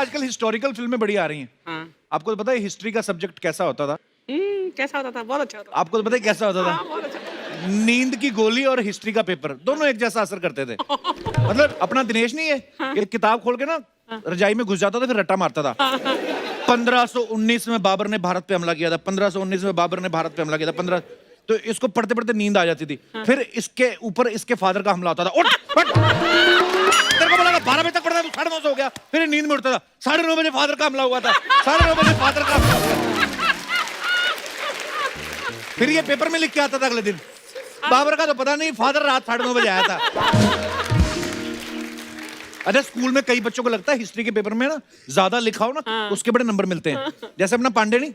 आजकल हिस्टोरिकल फिल्में बड़ी आ रही हैं। हाँ। आपको तो पता है हिस्ट्री का सब्जेक्ट कैसा होता था? कैसा होता था? बहुत अच्छा होता था। आपको तो पता है कैसा होता था? हाँ, बहुत अच्छा। नींद की गोली और हिस्ट्री का पेपर दोनों एक जैसा असर करते थे। मतलब अपना दिनेश नहीं है, एक किताब खोल के ना रजाई में घुस जाता था, फिर रट्टा मारता था। 1519 में बाबर ने भारत पे हमला किया था, 1519 में बाबर ने भारत पे हमला किया था, 15 तो इसको पढ़ते पढ़ते नींद आ जाती थी। फिर इसके ऊपर इसके फादर का हमला होता था। उठ उठ, तेरे को बोला 12 बजे तक पढ़ना, तू 9:30 हो गया। फिर नींद में उठता था, 9:30 बजे फादर का हमला हुआ था, 9:30 बजे फादर का हमला हुआ था। फिर ये पेपर में लिख के आता था अगले दिन। बाबर का तो पता नहीं, फादर रात 9:30 बजे आया था। अच्छा, स्कूल में कई बच्चों को लगता है हिस्ट्री के पेपर में ना ज्यादा लिखा हो ना उसके बड़े नंबर मिलते हैं। जैसे अपना पांडे नहीं,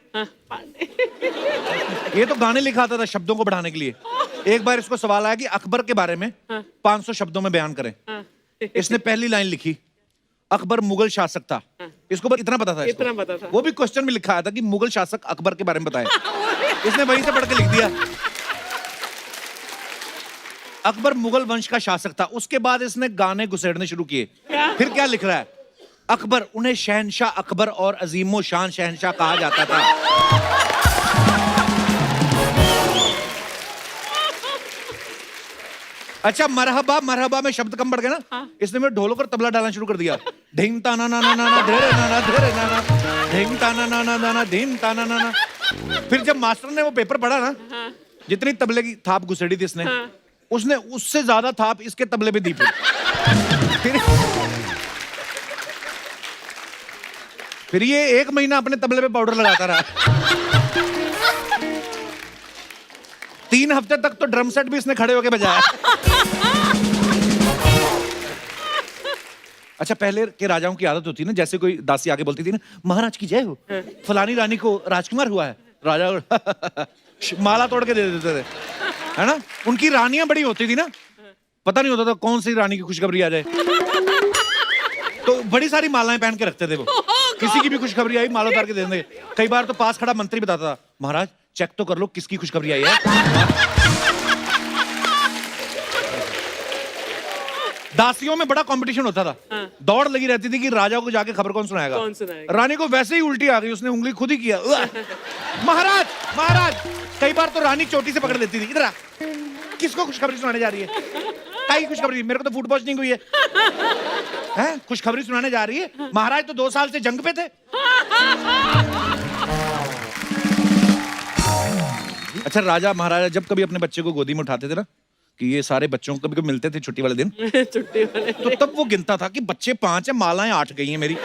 ये तो गाने लिखा आता था शब्दों को बढ़ाने के लिए। एक बार इसको सवाल आया कि अकबर के बारे में 500 शब्दों में बयान करें। इसने पहली लाइन लिखी, अकबर मुगल शासक था। इसको बस इतना पता था, इतना पता था। वो भी क्वेश्चन में लिखा आया था कि मुगल शासक अकबर के बारे में बताएं। इसने वहीं से पढ़ के लिख दिया, अकबर मुगल वंश का शासक था। उसके बाद इसने गाने घुसेड़ने शुरू किए। फिर क्या लिख रहा है, अकबर, उन्हें शहनशाह अकबर और अजीमो शान शहनशाह कहा जाता था। अच्छा, मरहबा मरहबा में शब्द कम बढ़ गए ना, इसने में ढोलक और तबला डालना शुरू कर दिया। ढिंग ताना ना ना ना ना धेरे ना ना धेरे ना ना, ढिंग ताना ना ना ना ना ढिंग ताना ना ना। फिर जब मास्टर ने वो पेपर पढ़ा ना, जितनी तबले की थाप घुसेड़ी थी इसने, उसने उससे ज्यादा थाप इसके तबले पे दी। फिर ये 1 महीना अपने तबले पे पाउडर लगाता रहा। 3 हफ्ते तक तो ड्रम सेट भी इसने खड़े होके बजाया। अच्छा, पहले के राजाओं की आदत होती है ना, जैसे कोई दासी आके बोलती थी ना, महाराज की जय हो, फलानी रानी को राजकुमार हुआ है, राजा माला तोड़ के दे देते थे, है ना। उनकी रानियां बड़ी होती थी ना, पता नहीं होता था कौन सी रानी की खुशखबरी आ जाए, तो बड़ी सारी मालाएं पहन के रखते थे वो। किसी की भी खुशखबरी आई माला उतार के दे देंगे। कई बार तो पास खड़ा मंत्री बताता था, महाराज चेक तो कर लो किसकी खुशखबरी आई है। दासियों में बड़ा कंपटीशन होता था। दौड़ लगी रहती थी कि राजा को जाके खबर कौन सुनाएगा। रानी को वैसे ही उल्टी आ गई, उसने उंगली खुद ही किया। महाराज महाराज, कई बार तो रानी चोटी से पकड़ लेती थी, इधर आ, किसको खुशखबरी सुनाने जा रही है? काई खुशखबरी? मेरे को तो फूड पॉइजनिंग हुई है। हैं? खुशखबरी सुनाने जा रही है? महाराज तो 2 साल से जंग पे थे। अच्छा, राजा महाराजा जब कभी अपने बच्चे को गोदी में उठाते थे ना, कि ये सारे बच्चों को कभी कभी मिलते थे छुट्टी वाले दिन, छुट्टी वाले, तो तब वो गिनता था कि बच्चे 5 है, मालाएं 8 गई हैं मेरी।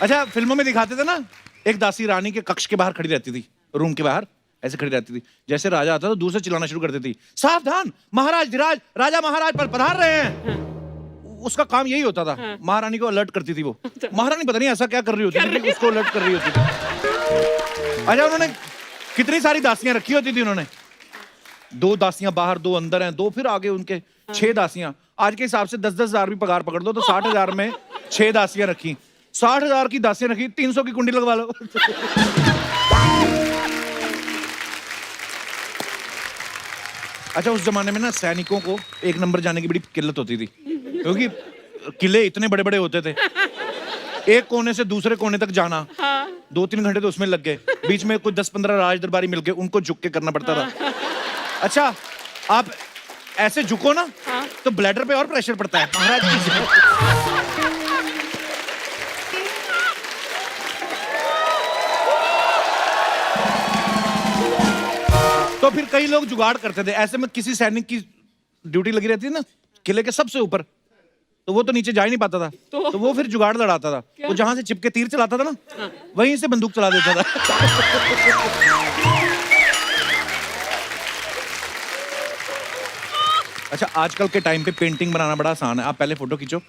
अच्छा, फिल्मों में दिखाते थे ना, एक दासी रानी के कक्ष के बाहर खड़ी रहती थी, रूम के बाहर ऐसे खड़ी रहती थी। जैसे राजा आता था, दूर से चिल्लाना शुरू कर देती, सावधान, महाराज धीराज, राजा महाराज पर पधार रहे हैं। उसका काम यही होता था। महारानी को अलर्ट करती थी वो। महारानी पता नहीं ऐसा क्या कर रही होती थी, उसको अलर्ट कर रही होती थी। अच्छा, उन्होंने कितनी सारी दासियां रखी होती थी उन्होंने। 2 दासियां बाहर, 2 अंदर हैं, 2 फिर आगे उनके 6 दासियां। आज के हिसाब से 10-10 हजार भी पगार पकड़ दो तो 60,000 में 6 दासियां रखी। 60,000 की दासियां रखी, 300 की कुंडी लगवा लो। अच्छा, उस जमाने में ना सैनिकों को 1 नंबर जाने की बड़ी किल्लत होती थी, क्योंकि किले इतने बड़े बड़े होते थे। एक कोने से दूसरे कोने तक जाना 2-3 घंटे तो उसमें लग गए। बीच में कुछ 10-15 राज दरबारी मिल गए, उनको झुक के करना पड़ता था। अच्छा, आप ऐसे झुको ना तो ब्लैडर पे और प्रेशर पड़ता है। महाराज तो फिर कई लोग जुगाड़ करते थे। ऐसे में किसी सैनिक की ड्यूटी लगी रहती है ना किले के सबसे ऊपर, तो वो तो नीचे जा ही नहीं पाता था, तो वो फिर जुगाड़ लड़ाता था। वो जहां से चिपके तीर चलाता था ना, वहीं से बंदूक चला देता था। अच्छा, आजकल के टाइम पे पेंटिंग बनाना बड़ा आसान है। आप पहले फोटो खींचो,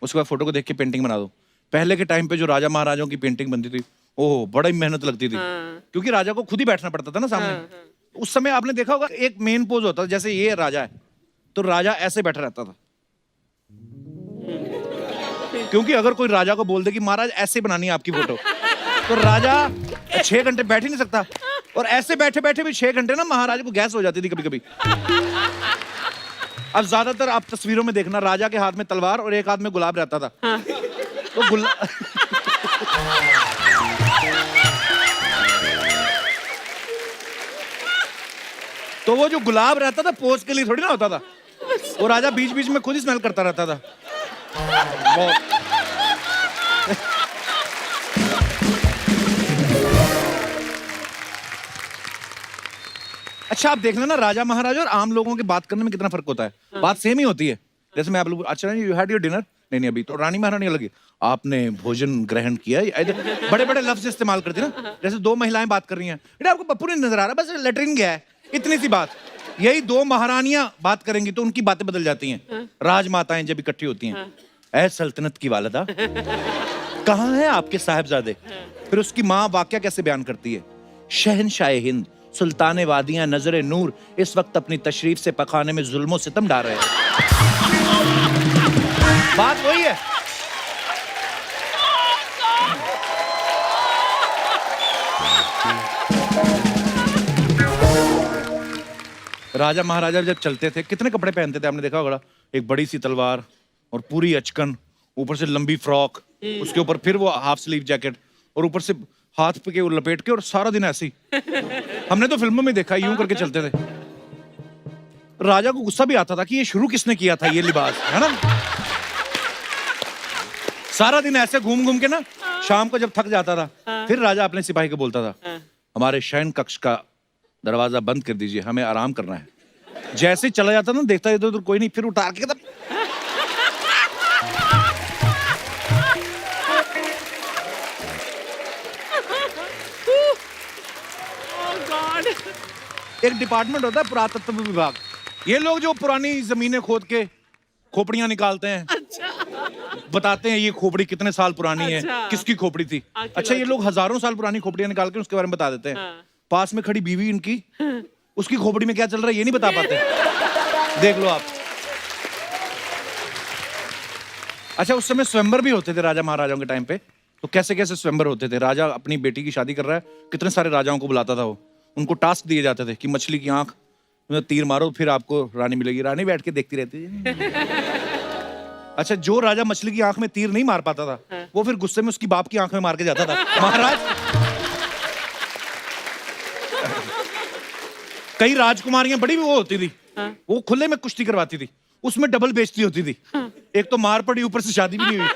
उसके बाद फोटो को देख के पेंटिंग बना दो। पहले के टाइम पे जो राजा महाराजाओं की पेंटिंग बनती थी, ओह बड़ा ही मेहनत लगती थी, क्योंकि राजा को खुद ही बैठना पड़ता था ना सामने। उस समय आपने देखा होगा एक मेन पोज होता था, जैसे ये राजा है तो राजा ऐसे बैठा रहता था, क्योंकि अगर कोई राजा को बोल दे कि महाराज ऐसे बनानी है आपकी फोटो, तो राजा 6 घंटे बैठ ही नहीं सकता। और ऐसे बैठे बैठे भी 6 घंटे ना महाराज को गैस हो जाती थी कभी कभी। अब ज्यादातर आप तस्वीरों में देखना, राजा के हाथ में तलवार और एक हाथ में गुलाब रहता था। हाँ। तो तो वो जो गुलाब रहता था पोज के लिए थोड़ी ना होता था, वो राजा बीच बीच में खुद ही स्मेल करता रहता था। बहुत अच्छा, आप देख लेना राजा महाराजा और आम लोगों की बात करने में कितना फर्क होता है। बात सेम ही होती है। जैसे मैं आप लोग, अच्छा यू हैड योर डिनर, नहीं अभी तो रानी महारानी अलग है, आपने भोजन ग्रहण किया, बड़े बड़े लफ्ज इस्तेमाल करती ना। जैसे दो महिलाएं बात कर रही हैं, बेटा आपको पप्पू नहीं नजर आ रहा, बस लेटरिन गया है, इतनी सी बात। यही दो महारानियां बात करेंगी तो उनकी बातें बदल जाती हैं। राजमाताएं जब इकट्ठी होती हैं, ऐ सल्तनत की वालिदा, कहाँ है आपके साहिबजादे? फिर उसकी माँ वाक्या कैसे बयान करती है, शहनशाह हिंद सुल्तान वादियां नजर नूर इस वक्त अपनी तशरीफ से पखाने में जुल्मों सितम डाल रहे हैं। बात वही है। राजा महाराजा जब चलते थे कितने कपड़े पहनते थे, आपने देखा होगा। एक बड़ी सी तलवार और पूरी अचकन, ऊपर से लंबी फ्रॉक, उसके ऊपर फिर वो हाफ स्लीव जैकेट, और ऊपर से हाथ पे के वो लपेट के, और सारा दिन ऐसे ही। हमने तो फिल्मों में देखा, यूं करके चलते थे। राजा को गुस्सा भी आता था कि ये शुरू किसने किया था ये लिबास, है ना। सारा दिन ऐसे घूम घूम के ना, शाम को जब थक जाता था, फिर राजा अपने सिपाही को बोलता था, हमारे शयन कक्ष का दरवाजा बंद कर दीजिए, हमें आराम करना है। जैसे ही चला जाता ना, देखता इधर उधर कोई नहीं, फिर उतार के तब एक डिपार्टमेंट होता है पुरातत्व विभाग, ये लोग जो पुरानी जमीनें खोद के खोपड़ियां निकालते हैं। अच्छा। बताते हैं ये खोपड़ी कितने साल पुरानी है, किसकी खोपड़ी थी। अच्छा, ये लोग हजारों साल पुरानी खोपड़ियां निकाल के उसके बारे में बता देते हैं। पास में खड़ी बीवी इनकी, उसकी खोपड़ी में क्या चल रहा है ये नहीं बता पाते। देख लो आप। अच्छा, उस समय स्वयंवर भी होते थे राजा महाराजाओं के टाइम पे। तो कैसे कैसे स्वयंवर होते थे। राजा अपनी बेटी की शादी कर रहा है, कितने सारे राजाओं को बुलाता था वो। उनको टास्क दिए जाते थे कि मछली की आंख में तीर मारो, फिर आपको रानी मिलेगी। रानी बैठ के देखती रहती है। अच्छा, जो राजा मछली की आंख में तीर नहीं मार पाता था, वो फिर गुस्से में उसकी बाप की आंख में मार के जाता था। महाराज, कई राजकुमारियां बड़ी वो होती थी, वो खुले में कुश्ती करवाती थी, उसमें डबल बेइज्जती होती थी। एक तो मार पड़ी, ऊपर से शादी भी नहीं हुई।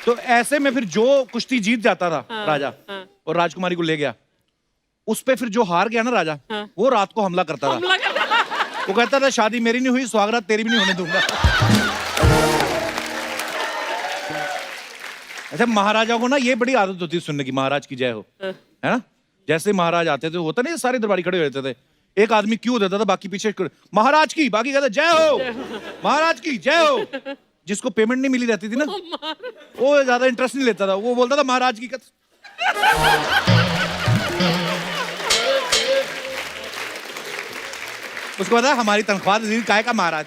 तो ऐसे में फिर जो कुश्ती जीत जाता था राजा और राजकुमारी को ले गया, उस पे फिर जो हार गया ना राजा, वो रात को हमला करता था। वो कहता था शादी मेरी नहीं हुई, स्वागत तेरी भी नहीं होने दूंगा। अच्छा, महाराजाओं को ना ये बड़ी आदत होती है सुनने की, महाराज की जय हो, है ना। जैसे महाराज आते थे, होता नहीं सारे दरबारी खड़े रहते थे, एक आदमी क्यों देता था, बाकी पीछे महाराज की, बाकी कहते जय हो, महाराज की जय हो। जिसको पेमेंट नहीं मिली रहती थी ना, वो ज्यादा इंटरेस्ट नहीं लेता था, वो बोलता था महाराज की। उसको पता हमारी तनख्वाह काय का महाराज।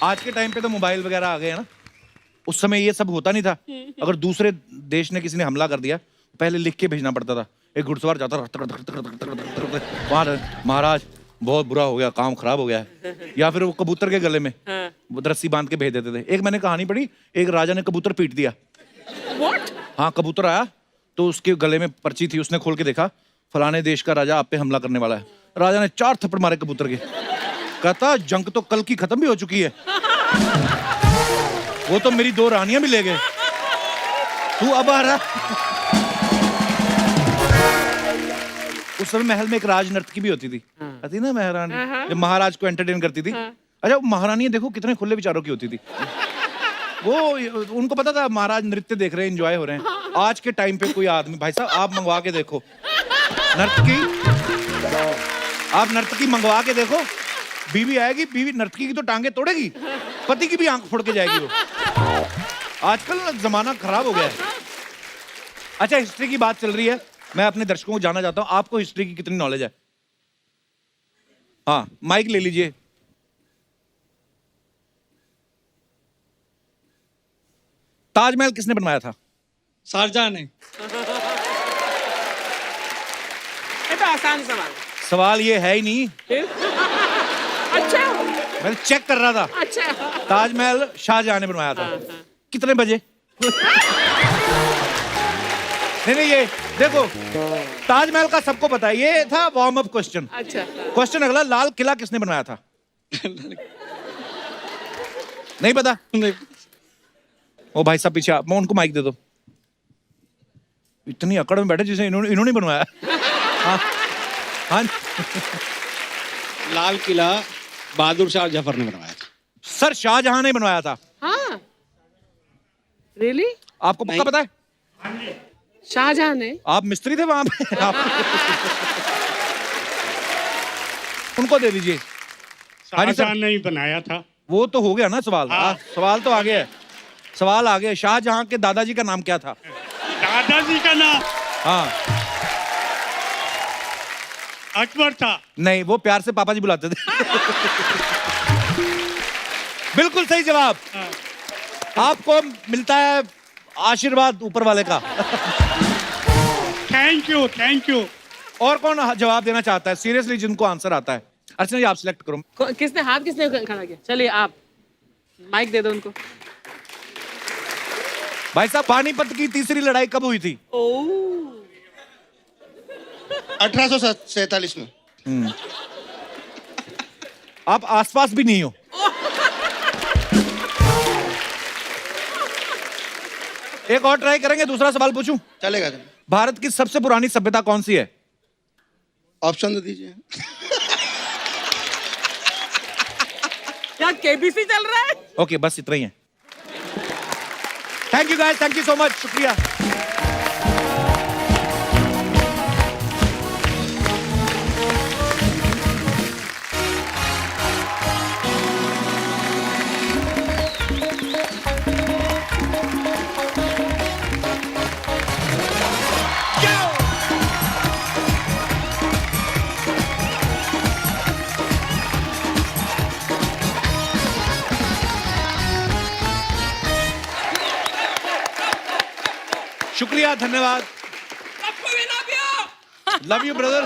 आज के टाइम पे तो मोबाइल वगैरह आ गए हैं ना, उस समय ये सब होता नहीं था। अगर दूसरे देश ने किसी ने हमला कर दिया, पहले लिख के भेजना पड़ता था। एक घुड़सवार जाता वहां, महाराज बहुत बुरा हो गया, काम खराब हो गया है। या फिर वो कबूतर के गले में रस्सी बांध के भेज देते थे। एक मैंने कहानी पढ़ी, एक राजा ने कबूतर पीट दिया। हाँ, कबूतर आया तो उसके गले में पर्ची थी, उसने खोल के देखा, फलाने देश का राजा आप पे हमला करने वाला है। राजा ने 4 थप्पड़ मारे कबूतर के। कहता जंग तो कल की खत्म भी हो चुकी है, वो तो मेरी 2 रानियां भी ले गए, तू अब आ रहा। उस समय महल में एक राज नर्तकी भी होती थी, आती ना महारानी, जब महाराज को एंटरटेन करती थी। अच्छा, महारानी देखो कितने खुले विचारों की होती थी। वो उनको पता था महाराज नृत्य देख रहे हैं, एंजॉय हो रहे हैं। आज के टाइम पे कोई आदमी, भाई साहब आप मंगवा के देखो नर्तकी, आप नर्तकी मंगवा के देखो, बीवी आएगी, बीवी नर्तकी की तो टांगे तोड़ेगी, पति की भी आंख फोड़ के जाएगी वो। आजकल जमाना खराब हो गया है। अच्छा, हिस्ट्री की बात चल रही है, मैं अपने दर्शकों को जानना चाहता हूं, आपको हिस्ट्री की कितनी नॉलेज है? हाँ, माइक ले लीजिए। ताजमहल किसने बनवाया था? शाहजहां ने। आसान सवाल सवाल ये है ही नहीं, फिर? अच्छा मैं चेक कर रहा था। अच्छा ताजमहल शाहजहां ने बनवाया था। कितने बजे? नहीं, ये देखो, ताजमहल का सबको पता है, ये था वार्म अप क्वेश्चन। अच्छा क्वेश्चन अगला, लाल किला किसने बनवाया था? नहीं पता? नहीं। ओ भाई साहब पीछे मैं उनको माइक दे दो। इतनी अकड़ में बैठे जिसे इन्होंने बनवाया। हाँ हाँ, लाल किला बहादुर शाह जफर ने बनवाया था। सर शाहजहां ने बनवाया था। हाँ रियली आपको पक्का नहीं। पता है? शाहजहां ने आप मिस्त्री थे वहां पे? आप उनको दे दीजिए। हाँ जी सर। शाहजहां ने ही बनाया था। वो तो हो गया ना सवाल। हाँ। सवाल तो आ गया है। सवाल आ गया। शाहजहां के दादाजी का नाम क्या था? दादाजी का नाम हाँ अकबर था। नहीं, वो प्यार से पापा जी बुलाते थे। बिल्कुल सही जवाब। आपको मिलता है आशीर्वाद ऊपर वाले का। Thank you thank you. और कौन जवाब देना चाहता है सीरियसली, जिनको आंसर आता है? अर्चना जी आप सिलेक्ट करो। किसने हाथ किसने खड़ा किया? चलिए आप माइक दे दो उनको। भाई साहब, पानीपत की तीसरी लड़ाई कब हुई थी? 1847 में। आप आसपास भी नहीं हो। एक और ट्राई करेंगे, दूसरा सवाल पूछूं? चलेगा। भारत की सबसे पुरानी सभ्यता कौन सी है? ऑप्शन दे दीजिए। क्या केबीसी चल रहा है? ओके, बस इतना ही है। Thank you guys, thank you so much, शुक्रिया। शुक्रिया, धन्यवाद। Love you brother.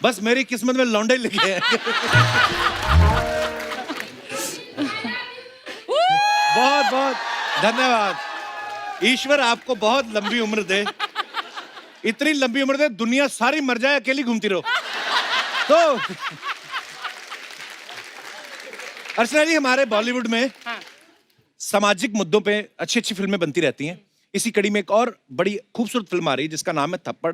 बस मेरी किस्मत में लौंडे लिखे हैं। बहुत बहुत धन्यवाद। ईश्वर आपको बहुत लंबी उम्र दे, इतनी लंबी उम्र दे दुनिया सारी मर जाए, अकेली घूमती रहो। तो अर्चना जी, हमारे बॉलीवुड में सामाजिक मुद्दों पे अच्छी अच्छी फिल्में बनती रहती हैं। इसी कड़ी में एक और बड़ी खूबसूरत फिल्म आ रही है जिसका नाम है थप्पड़,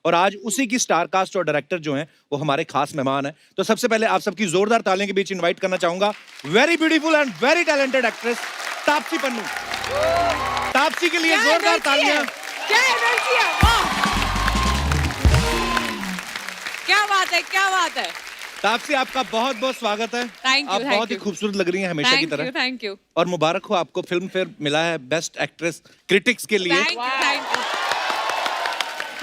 और आज उसी की स्टार कास्ट और डायरेक्टर जो हैं वो हमारे खास मेहमान हैं। तो सबसे पहले आप सबकी जोरदार तालियों के बीच इनवाइट करना चाहूंगा very beautiful and very talented actress Taapsee Pannu. Taapsee के लिए जोरदार तालियां। क्या एनर्जी है, वाह! क्या बात है, क्या बात है। तापसी, आपका बहुत बहुत स्वागत है। Thank you, आप thank बहुत ही you. खूबसूरत लग रही हैं हमेशा की तरह। थैंक यू और मुबारक हो, आपको फिल्म फेयर मिला है बेस्ट एक्ट्रेस क्रिटिक्स के लिए। Thank you.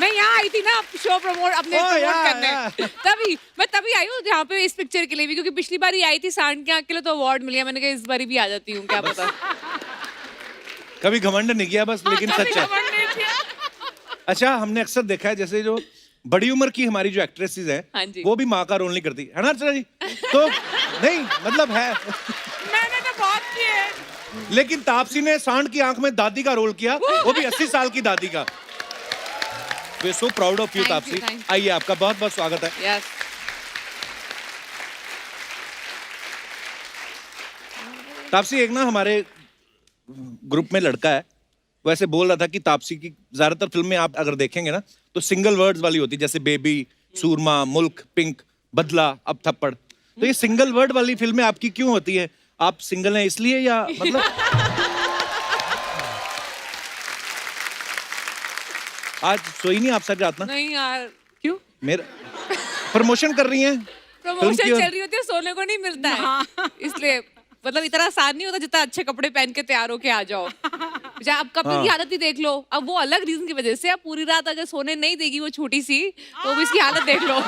मैं यहाँ आई थी ना शो प्रमोट अपने Oh, प्रमोट yeah, करने, yeah. मैं तभी आई हूँ यहाँ पे इस पिक्चर के लिए भी, क्योंकि पिछली बार ही आई थी सांड के आँख के लिए तो अवार्ड मिला। मैंने कहा इस बार भी आ जाती हूँ, क्या पता। कभी घमंड नहीं किया बस, लेकिन कभी सच है। घमंड नहीं किया। अच्छा, हमने अक्सर देखा है जैसे जो बड़ी उम्र की हमारी जो एक्ट्रेसेस हाँ हैं जी। वो भी माँ का रोल नहीं करती है ना अर्चना जी? तो नहीं मतलब है, मैंने तो बहुत किए। लेकिन तापसी ने सांड की आंख में दादी का रोल किया, वो भी 80 साल की दादी का। We so proud of you Thank you, Taapsee. thank you. आइए, आपका बहुत बहुत स्वागत है। यस, तापसी, एक ना हमारे ग्रुप में लड़का है, वो ऐसे बोल रहा था कि तापसी की ज्यादातर फिल्में आप अगर देखेंगे ना तो सिंगल वर्ड्स वाली होती है, जैसे बेबी, सूरमा, मुल्क, पिंक, बदला, अब थप्पड़। तो ये सिंगल वर्ड वाली फिल्में आपकी क्यों होती है? आप सिंगल हैं इसलिए या मतलब? आज सोई नहीं आप सर रात ना? नहीं यार, क्यों? मेरा प्रमोशन कर रही हैं? प्रमोशन की- चल रही होती है, सोने को नहीं मिलता है, इसलिए मतलब इतना आसान नहीं होता जितना अच्छे कपड़े पहन के तैयार होके आ जाओ। अब कपिल की हालत ही देख लो, अब वो अलग रीजन की वजह से अब पूरी रात अगर सोने नहीं देगी वो छोटी सी, तो भी इसकी हालत देख लो।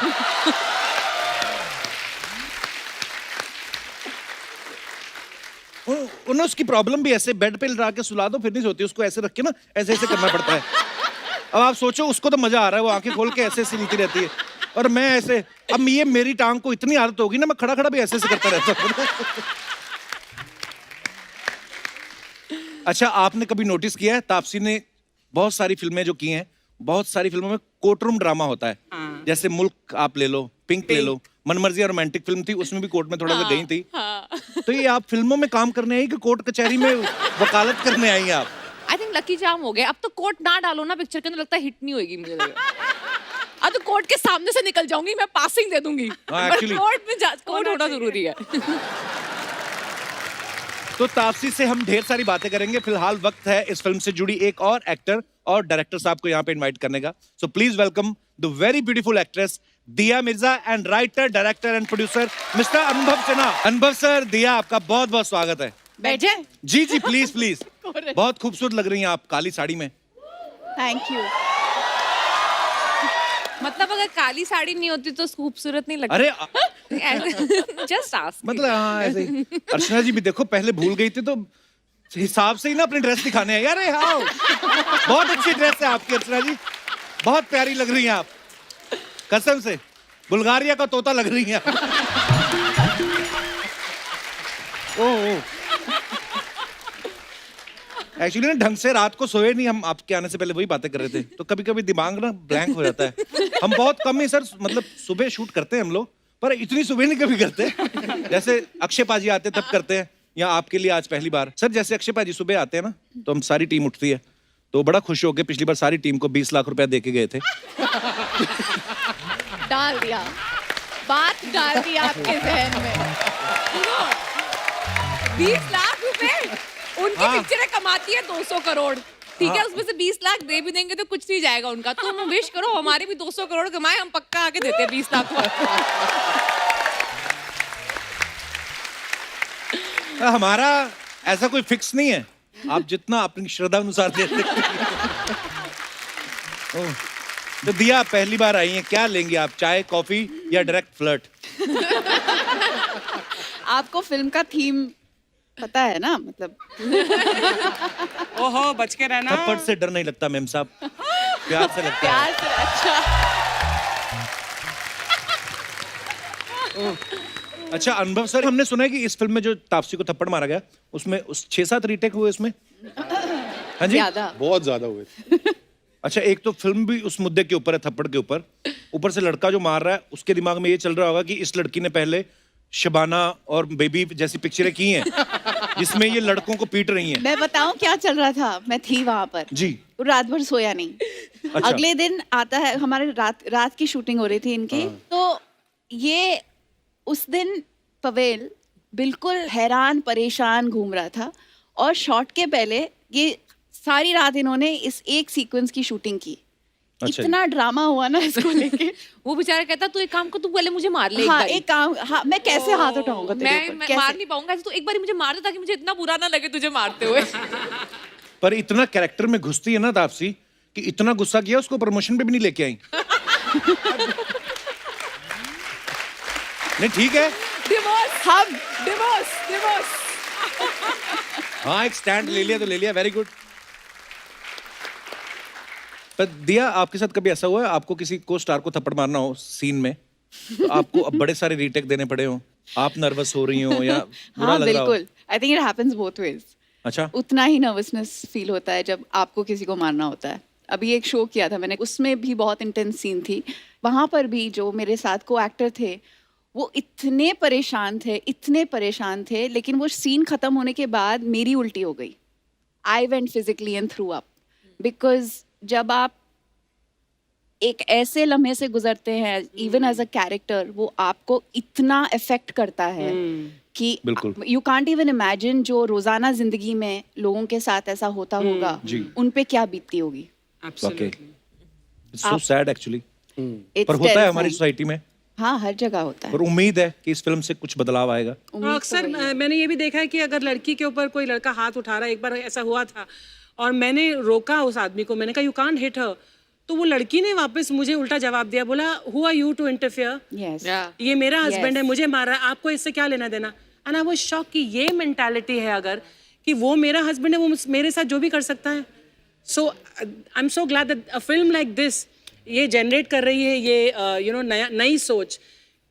उन्हें उसकी प्रॉब्लम भी ऐसे बेड पे लगा के सुला दो, फिर नहीं सोती, उसको ऐसे रख के ना ऐसे ऐसे करना पड़ता है। अब आप सोचो, उसको तो मजा आ रहा है, वो आंखें खोल के ऐसे ऐसे हिलती रहती है और मैं ऐसे। अब ये मेरी टांग को इतनी आदत होगी ना, मैं खड़ा खड़ा भी ऐसे ऐसे करता रहता हूँ। अच्छा, आपने कभी नोटिस किया है, तापसी ने बहुत सारी फिल्में जो की हैं, बहुत सारी फिल्मों में कोर्ट रूम ड्रामा होता है। जैसे मुल्क आप ले लो, पिंक ले लो, मनमर्जी रोमांटिक फिल्म थी, उसमें भी कोर्ट में थोड़ा सा गई थी। तो ये आप फिल्मों में काम करने आई कि कोर्ट कचहरी में वकालत करने आई हैं आप? आई थिंक लकी जाम हो गया। अब तो कोर्ट ना डालो ना पिक्चर के अंदर, लगता है हिट नहीं होगी मुझे लगा। अब तो कोर्ट के सामने से निकल जाऊंगी, मैं पासिंग दे दूंगी। हाँ, पर actually। कोर्ट होना जरूरी है। तो तापसी से हम ढेर सारी बातें करेंगे। फिलहाल वक्त है इस फिल्म से जुड़ी एक और एक्टर और डायरेक्टर साहब को यहाँ पे इनवाइट करने का। So please welcome the very beautiful actress Dia Mirza and writer, director and producer mister Anubhav Sinha. अनुभव सर, दिया, आपका बहुत बहुत स्वागत है। बैठे। जी जी, प्लीज प्लीज। बहुत खूबसूरत लग रही हैं आप काली साड़ी में। Thank you. मतलब अगर काली साड़ी नहीं होती तो खूबसूरत नहीं लगती। अरे जस्ट आस्क। मतलब हाँ, ऐसे ही। अर्चना जी भी देखो, पहले भूल गई थी तो हिसाब से ही ना अपनी ड्रेस दिखाने हैं। अरे हाँ, बहुत अच्छी ड्रेस है आपकी अर्चना जी, बहुत प्यारी लग रही हैं आप, कसम से बुल्गारिया का तोता लग रही हैं। ओह, एक्चुअली ना ढंग से रात को सोए नहीं हम, आपके आने से पहले वही बातें कर रहे थे, तो कभी कभी दिमाग ना ब्लैंक हो जाता है। हम बहुत कम ही सर, मतलब सुबह शूट करते हैं हम लोग, पर इतनी सुबह नहीं कभी करते। जैसे अक्षय पाजी आते तब करते हैं, या आपके लिए आज पहली बार। सर जैसे अक्षय पाजी सुबह आते हैं ना, तो हम सारी टीम उठती है, तो बड़ा खुश हो गए, पिछली बार सारी टीम को 20 लाख रुपया दे के गए थे। डाल दिया, बात डाल दी आपके जहन में। 20 लाख रुपए उनकी पिक्चरें कमाती है 200 करोड़, ठीक है, उसमें से 20 लाख दे भी देंगे तो कुछ नहीं जाएगा उनका। तुम विश करो हमारे भी 200 करोड़ कमाए, हम पक्का आके देते हैं 20 लाख। हमारा ऐसा कोई फिक्स नहीं है, आप जितना अपनी श्रद्धा अनुसार दे सकते हैं। तो दिया, पहली बार आई हैं, क्या लेंगे आप, चाय कॉफी या डायरेक्ट फ्लर्ट? आपको फिल्म का थीम पता है ना, मतलब ओहो, बच के रहना। थप्पड़ से डर नहीं लगता मेम साहब, प्यार से लगता है। प्यार से। अच्छा, अच्छा अनुभव सर, हमने सुना है कि इस फिल्म में जो तापसी को थप्पड़ मारा गया, उसमें उस 6-7 रीटेक हुए उसमें। हाँ जी, ज्यादा। बहुत ज्यादा हुए थे। अच्छा, एक तो फिल्म भी उस मुद्दे के ऊपर है, थप्पड़ के ऊपर, ऊपर से लड़का जो मार रहा है उसके दिमाग में ये चल रहा होगा कि इस लड़की ने पहले शबाना और बेबी जैसी पिक्चरें की हैं, जिसमें ये लड़कों को पीट रही हैं। मैं बताऊं क्या चल रहा था, मैं थी वहां पर जी। तो रात भर सोया नहीं। अच्छा। अगले दिन आता है, हमारे रात की शूटिंग हो रही थी इनकी, तो ये उस दिन पवेल बिल्कुल हैरान परेशान घूम रहा था, और शॉट के पहले ये सारी रात इन्होंने इस एक सीक्वेंस की शूटिंग की। अच्छा। इतना ड्रामा हुआ ना इसको लेके। वो बेचारा कहता तू एक काम कर, तू पहले मुझे मार ले। हाँ, एक काम, हाँ, मैं कैसे हाथ उठाऊंगा तेरे ऊपर, मैं कैसे? मार नहीं पाऊंगा, ऐसे तू एक बार मुझे मार दे ताकि मुझे इतना बुरा ना लगे तुझे मारते हुए। पर इतना कैरेक्टर में घुसती है ना तापसी कि इतना गुस्सा किया उसको प्रमोशन पे भी नहीं लेके आई। नहीं ठीक है, डिवोर्स, हम डिवोर्स। हाँ एक स्टैंड ले लिया तो ले लिया, वेरी गुड। पर दिया, आपके साथ कभी ऐसा हुआ है आपको किसी को स्टार को थप्पड़ मारना हो सीन में, तो आपको अब बड़े सारे रीटेक देने पड़े हो, आप नर्वस हो रही हो या बुरा हाँ लग रहा हो? बिल्कुल, I think it happens both ways. अच्छा, उतना ही नर्वसनेस फील होता है जब आपको किसी को मारना होता है। अभी एक शो किया था मैंने, उसमें भी बहुत इंटेंस सीन थी, वहां पर भी जो मेरे साथ को एक्टर थे वो इतने परेशान थे, लेकिन वो सीन खत्म होने के बाद मेरी उल्टी हो गई। I went physically and through up, because जब आप एक ऐसे लम्हे से गुजरते हैं इवन एज अ कैरेक्टर, वो आपको इतना इफेक्ट करता है कि बिल्कुल। यू कांट इवन इमेजिन जो रोजाना जिंदगी में लोगों के साथ ऐसा होता होगा, जी। उन पे क्या बीतती होगी। Okay, so sad actually, It's पर होता है हमारी terrifying. सोसाइटी में, हाँ, हर जगह होता है। और उम्मीद है कि इस फिल्म से कुछ बदलाव आएगा। उम्मीद तो अक्सर वही है। मैंने ये भी देखा है कि अगर लड़की के ऊपर कोई लड़का हाथ उठा रहा है, एक बार ऐसा हुआ था और मैंने रोका उस आदमी को, मैंने कहा यू कांट हिट हर, तो वो लड़की ने वापस मुझे उल्टा जवाब दिया, बोला who are you to interfere, Yes. ये मेरा हस्बैंड है, Yes. मुझे मार रहा है, आपको इससे क्या लेना देना। एंड आई वाज शॉक कि ये मेंटालिटी है अगर कि वो मेरा हस्बैंड है, वो मेरे साथ जो भी कर सकता है। So I am so glad that a film like this ये जनरेट कर रही है ये यू नो नई सोच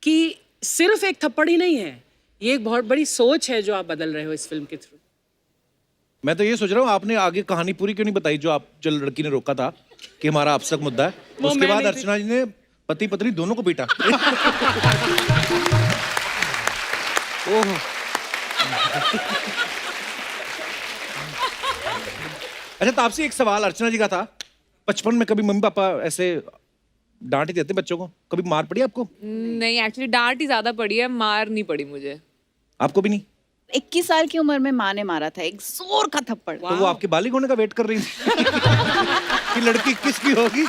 कि सिर्फ एक थप्पड़ ही नहीं है, ये एक बहुत बड़ी सोच है जो आप बदल रहे हो इस फिल्म के थ्रू। मैं तो ये सोच रहा हूँ आपने आगे कहानी पूरी क्यों नहीं बताई जो लड़की ने रोका था कि हमारा अब तक मुद्दा है। वो उसके मैं बाद नहीं थी। अर्चना जी ने पति पत्नी दोनों को पीटा। ओह अच्छा तापसी एक सवाल अर्चना जी का था, बचपन में कभी मम्मी पापा ऐसे डांट ही देते बच्चों को, कभी मार पड़ी आपको? नहीं एक्चुअली डांट ही ज्यादा पड़ी है, मार नहीं पड़ी मुझे। आपको भी नहीं? 21 साल की उम्र में माँ ने मारा था एक जोर का थप्पड़। तो वो आपके बालिग होने का वेट कर रही थी कि लड़की किसकी होगी।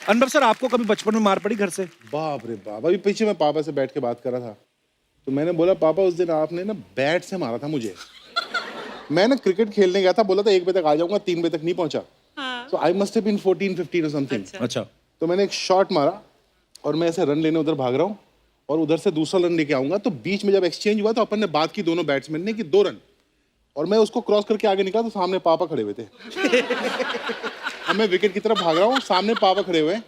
अनुभव सर आपको कभी बचपन में मार पड़ी घर से? बाप रे बाप, अभी पीछे मैं पापा से बैठ के बात कर रहा था तो मैंने बोला पापा उस दिन आपने ना बैट से मारा था मुझे। मैं ना क्रिकेट खेलने गया था, बोला था 1 बजे तक आ जाऊंगा, 3 बजे तक नहीं पहुंचा। सो आई मस्ट हैव बीन 14-15 और समथिंग। अच्छा तो मैंने एक शॉट मारा और मैं ऐसे रन लेने उधर भाग रहा हूँ और उधर से दूसरा रन लेके आऊंगा, तो बीच में जब एक्सचेंज हुआ तो अपन ने बात की दोनों बैट्समैन ने कि 2 रन, और मैं उसको क्रॉस करके आगे निकला तो सामने पापा खड़े हुए थे। अब मैं विकेट की तरफ भाग रहा हूँ, सामने पापा खड़े हुए हैं,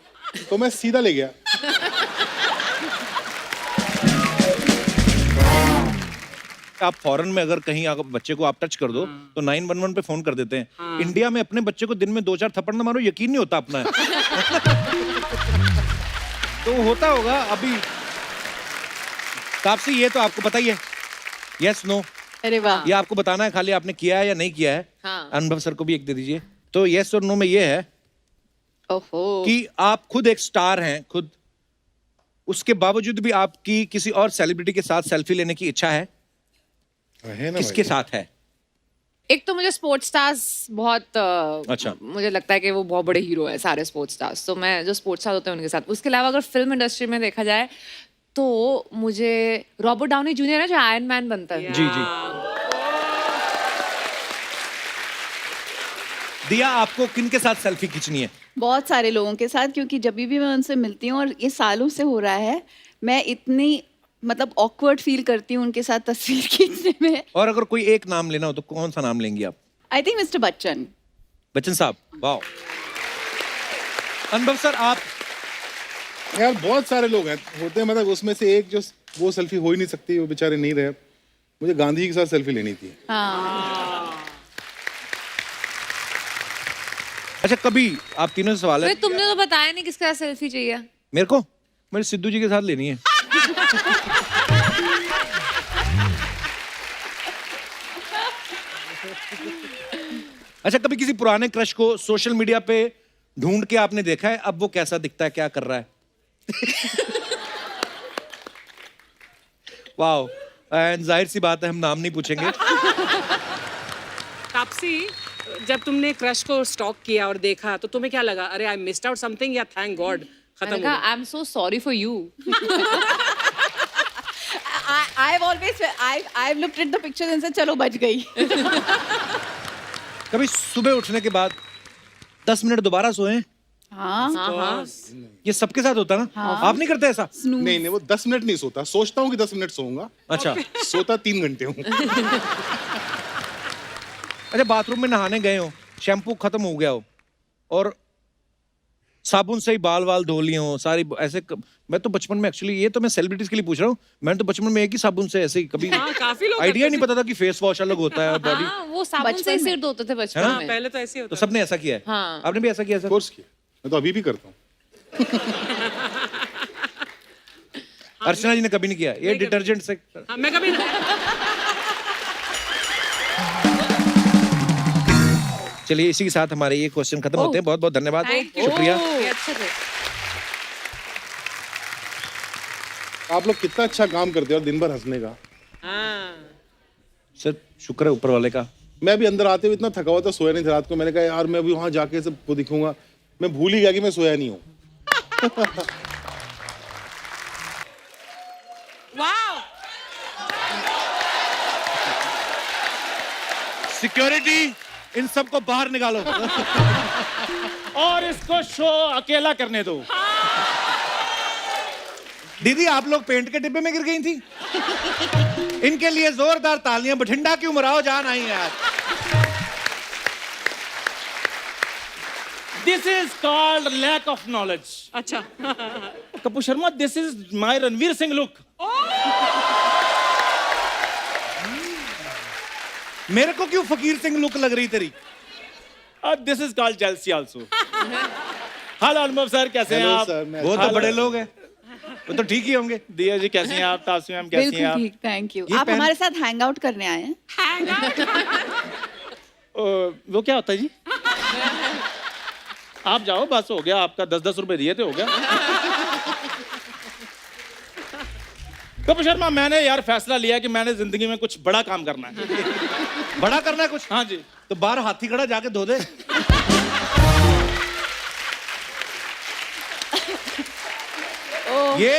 तो मैं सीधा ले गया। आप फॉरेन में अगर कहीं अगर बच्चे को आप टच कर दो तो 911 पे फोन कर देते हैं। इंडिया में अपने बच्चे को दिन में 2-4 थप्पड़ ना मारो, यकीन नहीं होता अपना। तो होता होगा अभी। तापसी ये तो आपको पता ही है, यस नो? अरे वाह। ये आपको बताना है खाली आपने किया है या नहीं किया है। हाँ। अनुभव सर को भी एक दे दीजिए। तो यस और नो में ये है ओहो। कि आप खुद एक स्टार हैं खुद, उसके बावजूद भी आपकी किसी और सेलिब्रिटी के साथ सेल्फी लेने की इच्छा है? है ना किसके भाई? साथ है? एक तो मुझे स्पोर्ट्स स्टार्स बहुत अच्छा। मुझे लगता है कि वो बहुत बड़े हीरो है सारे स्पोर्ट्स स्टार्स, तो मैं जो स्पोर्ट्स स्टार होते हैं उनके साथ। उसके अलावा अगर फिल्म इंडस्ट्री में देखा जाए तो मुझे रॉबर्ट डाउनी जूनियर है जो आयरन मैन बनता है। जी जी। दिया आपको किन के साथ सेल्फी खींचनी है? बहुत सारे लोगों के साथ, क्योंकि जब भी मैं उनसे मिलती हूँ और ये सालों से हो रहा है, मैं इतनी मतलब ऑकवर्ड फील करती हूँ उनके साथ तस्वीर खींचने में। और अगर कोई एक नाम लेना हो तो कौन सा नाम लेंगी आप? I think mister Bachchan. Bachchan साहब, वाह। अनुभव सर आप? यार बहुत सारे लोग हैं होते हैं, मतलब उसमें से एक जो वो सेल्फी हो ही नहीं सकती, वो बेचारे नहीं रहे। मुझे गांधी जी के साथ सेल्फी लेनी थी। हाँ। अच्छा कभी आप तीनों से सवाल है फिर तुमने तो बताया नहीं किसके साथ सेल्फी चाहिए। मेरे को? मेरे सिद्धू जी के साथ लेनी है। अच्छा कभी किसी पुराने क्रश को सोशल मीडिया पे ढूंढ के आपने देखा है, अब वो कैसा दिखता है, क्या कर रहा है? वाओ। एंड जाहिर सी बात है हम नाम नहीं पूछेंगे। तापसी, जब तुमने क्रश को स्टॉक किया और देखा तो तुम्हें क्या लगा? अरे आई मिस्ड आउट समथिंग या थैंक गॉड खत्म हो गया? आई am so sorry for you. I've always I've looked at the pictures and said चलो बच गई। कभी सुबह उठने के बाद 10 मिनट दोबारा सोए? हाँ। ये सबके साथ होता है ना? आप नहीं करते ऐसा? नहीं नहीं, वो 10 मिनट नहीं सोता, सोचता हूँ कि 10 मिनट सोऊंगा। अच्छा। सोता 3 घंटे हूँ। अच्छा बाथरूम में नहाने गए हो, शैम्पू खत्म हो गया हो और साबुन से ही बाल वाल धो लिए हो सारी ऐसे मैं तो बचपन में एक्चुअली, ये तो मैं सेलिब्रिटीज के लिए पूछ रहा हूँ, मैंने तो बचपन में एक ही साबुन से ऐसे ही कभी काफी लोग आइडिया नहीं पता था कि फेस वॉश अलग होता है बॉडी। हाँ, वो साबुन से ही सिर धोते थे बचपन हाँ, में। पहले तो ऐसे ही तो होता सबने ऐसा किया है? हाँ। आपने भी ऐसा किया सर? कोर्स किया, मैं तो अभी भी करता हूँ। अर्चना जी ने कभी नहीं किया ये डिटर्जेंट से? हाँ, मैं कभी चलिए इसी के साथ हमारे ये क्वेश्चन खत्म होते हैं। बहुत बहुत धन्यवाद, Thank you. शुक्रिया। ये अच्छे थे। आप लोग कितना अच्छा काम करते हो और दिन भर हंसने का। सर शुक्र है ऊपर वाले का। मैं अभी अंदर आते हुए इतना थका हुआ था, सोया नहीं था रात को। मैंने कहा यार मैं अभी वहां जाके सबको दिखूंगा, मैं भूल ही गया कि मैं सोया नहीं हूँ। सिक्योरिटी इन सबको बाहर निकालो। और इसको शो अकेला करने दो। दीदी आप लोग पेंट के डिब्बे में गिर गई थी? इनके लिए जोरदार तालियां। बठिंडा की उमराव जान आई यार। This is called lack of knowledge. अच्छा Kapoor Sharma, this is my Ranveer Singh look. मेरे को क्यों फकीर सिंह लुक लग रही तेरी? This is called jealousy also. Hello अनुभव सर, कैसे हैं हेलो आप? सर, मैं वो तो बड़े लोग हैं, वो तो ठीक ही होंगे। दिया जी कैसी हैं आप? तासु मैम कैसी हैं बिल्कुल आप? ठीक, थैंक यू। ये आप पेन- हमारे साथ हैंग आउट करने आए हैं? वो क्या होता है जी? आप जाओ, बस हो गया आपका, 10-10 रुपए दिए थे, हो गया। कपूर शर्मा, मैंने यार फैसला लिया कि मैंने जिंदगी में कुछ बड़ा काम करना है। बड़ा करना है कुछ? हाँ जी। तो बाहर हाथी खड़ा, जाके धो दे। ये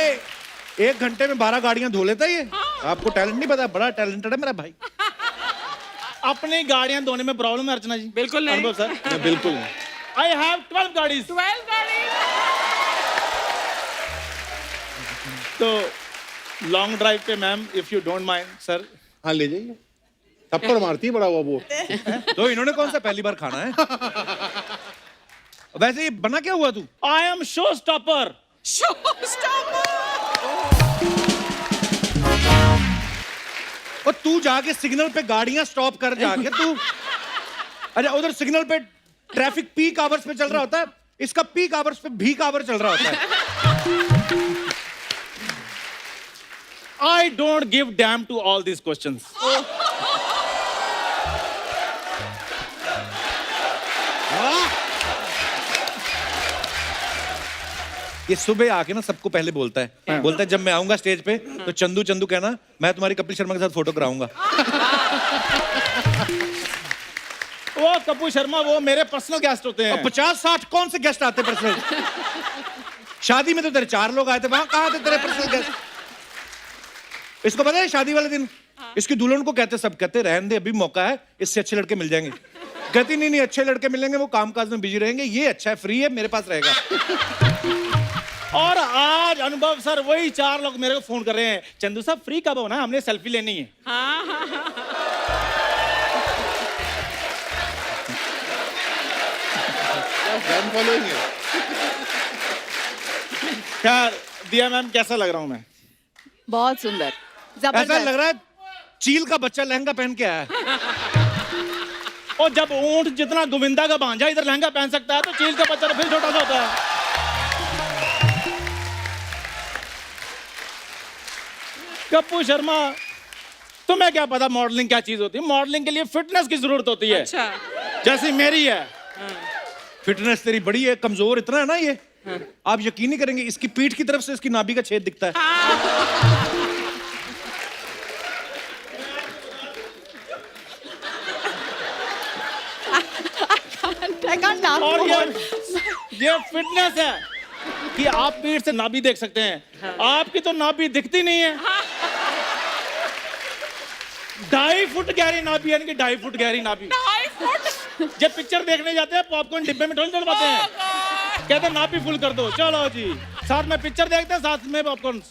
1 घंटे में 12 गाड़ियां धो लेता है ये। आपको टैलेंट नहीं पता, बड़ा टैलेंटेड है मेरा भाई। अपनी गाड़ियां धोने में प्रॉब्लम है अर्चना जी? बिल्कुल नहीं। अनुभव सर? मैं बिल्कुल नहीं। I have 12 गाड़ीज। 12 गाड़ी। तो लॉन्ग ड्राइव पे ma'am, if you don't mind sir. हाँ ले जाइए। थप्पड़ मारती है बड़ा हुआ वो। तो इन्होंने कौन सा पहली बार खाना है? वैसे ये बना क्या हुआ तू? I am show stopper. और तू जाके सिग्नल पे गाड़ियां स्टॉप कर जाके तू। अच्छा, उधर सिग्नल पे ट्रैफिक पीक आवर्स पे चल रहा होता है, इसका पीक आवर्स पे भीक आवर चल रहा होता है। I don't give damn to all these questions. ये सुबह आके ना सबको पहले बोलता है, बोलता है जब मैं आऊंगा स्टेज पे तो चंदू चंदू कहना, मैं तुम्हारी कपिल शर्मा के साथ फोटो कराऊंगा। वो कपूर शर्मा वो मेरे पर्सनल गेस्ट होते हैं। 50-60 कौन से गेस्ट आते पर्सनल? शादी में तो तेरे 4 लोग आए थे, वहां कहाँ थे तेरे पर्सनल गेस्ट? इसको पता है शादी वाले दिन इसकी दुल्हन को कहते, सब कहते रहने दे अभी मौका है, इससे अच्छे लड़के मिल जाएंगे। कहती नहीं नहीं, अच्छे लड़के मिलेंगे, वो कामकाज में बिजी रहेंगे, ये अच्छा है, फ्री है, मेरे पास रहेगा। और आज अनुभव सर वही 4 लोग मेरे को फोन कर रहे हैं, चंदू साहब फ्री कब होना, हमने सेल्फी लेनी है। फैन फॉलोइंग है। क्या दिया मैम, कैसा लग रहा हूँ मैं? बहुत सुंदर, ऐसा लग जबरदस्त। रहा है चील का बच्चा लहंगा पहन के आया है। और जब ऊंट जितना गोविंदा का भांजा इधर लहंगा पहन सकता है, तो चील का बच्चा तो फिर छोटा सा होता है। कपूर शर्मा, तुम्हें क्या पता मॉडलिंग क्या चीज होती है? मॉडलिंग के लिए फिटनेस की जरूरत होती है। अच्छा। जैसी मेरी है। फिटनेस तेरी बड़ी है, कमजोर इतना है ना ये। आप यकीन नहीं करेंगे, इसकी पीठ की तरफ से इसकी नाभि का छेद दिखता है। I can't laugh और more. ये फिटनेस है कि आप पीठ से नाभि देख सकते हैं। आपकी तो नाभि दिखती नहीं है। 2.5 फुट गहरी नाभि, यानी कि 2.5 फुट गहरी नाभि। जब पिक्चर देखने जाते हैं पॉपकॉर्न डिब्बे में थोड़ी डलवाते हैं, कहते हैं नाभि फुल कर दो, चलो जी साथ में पिक्चर देखते हैं, साथ में पॉपकॉर्न।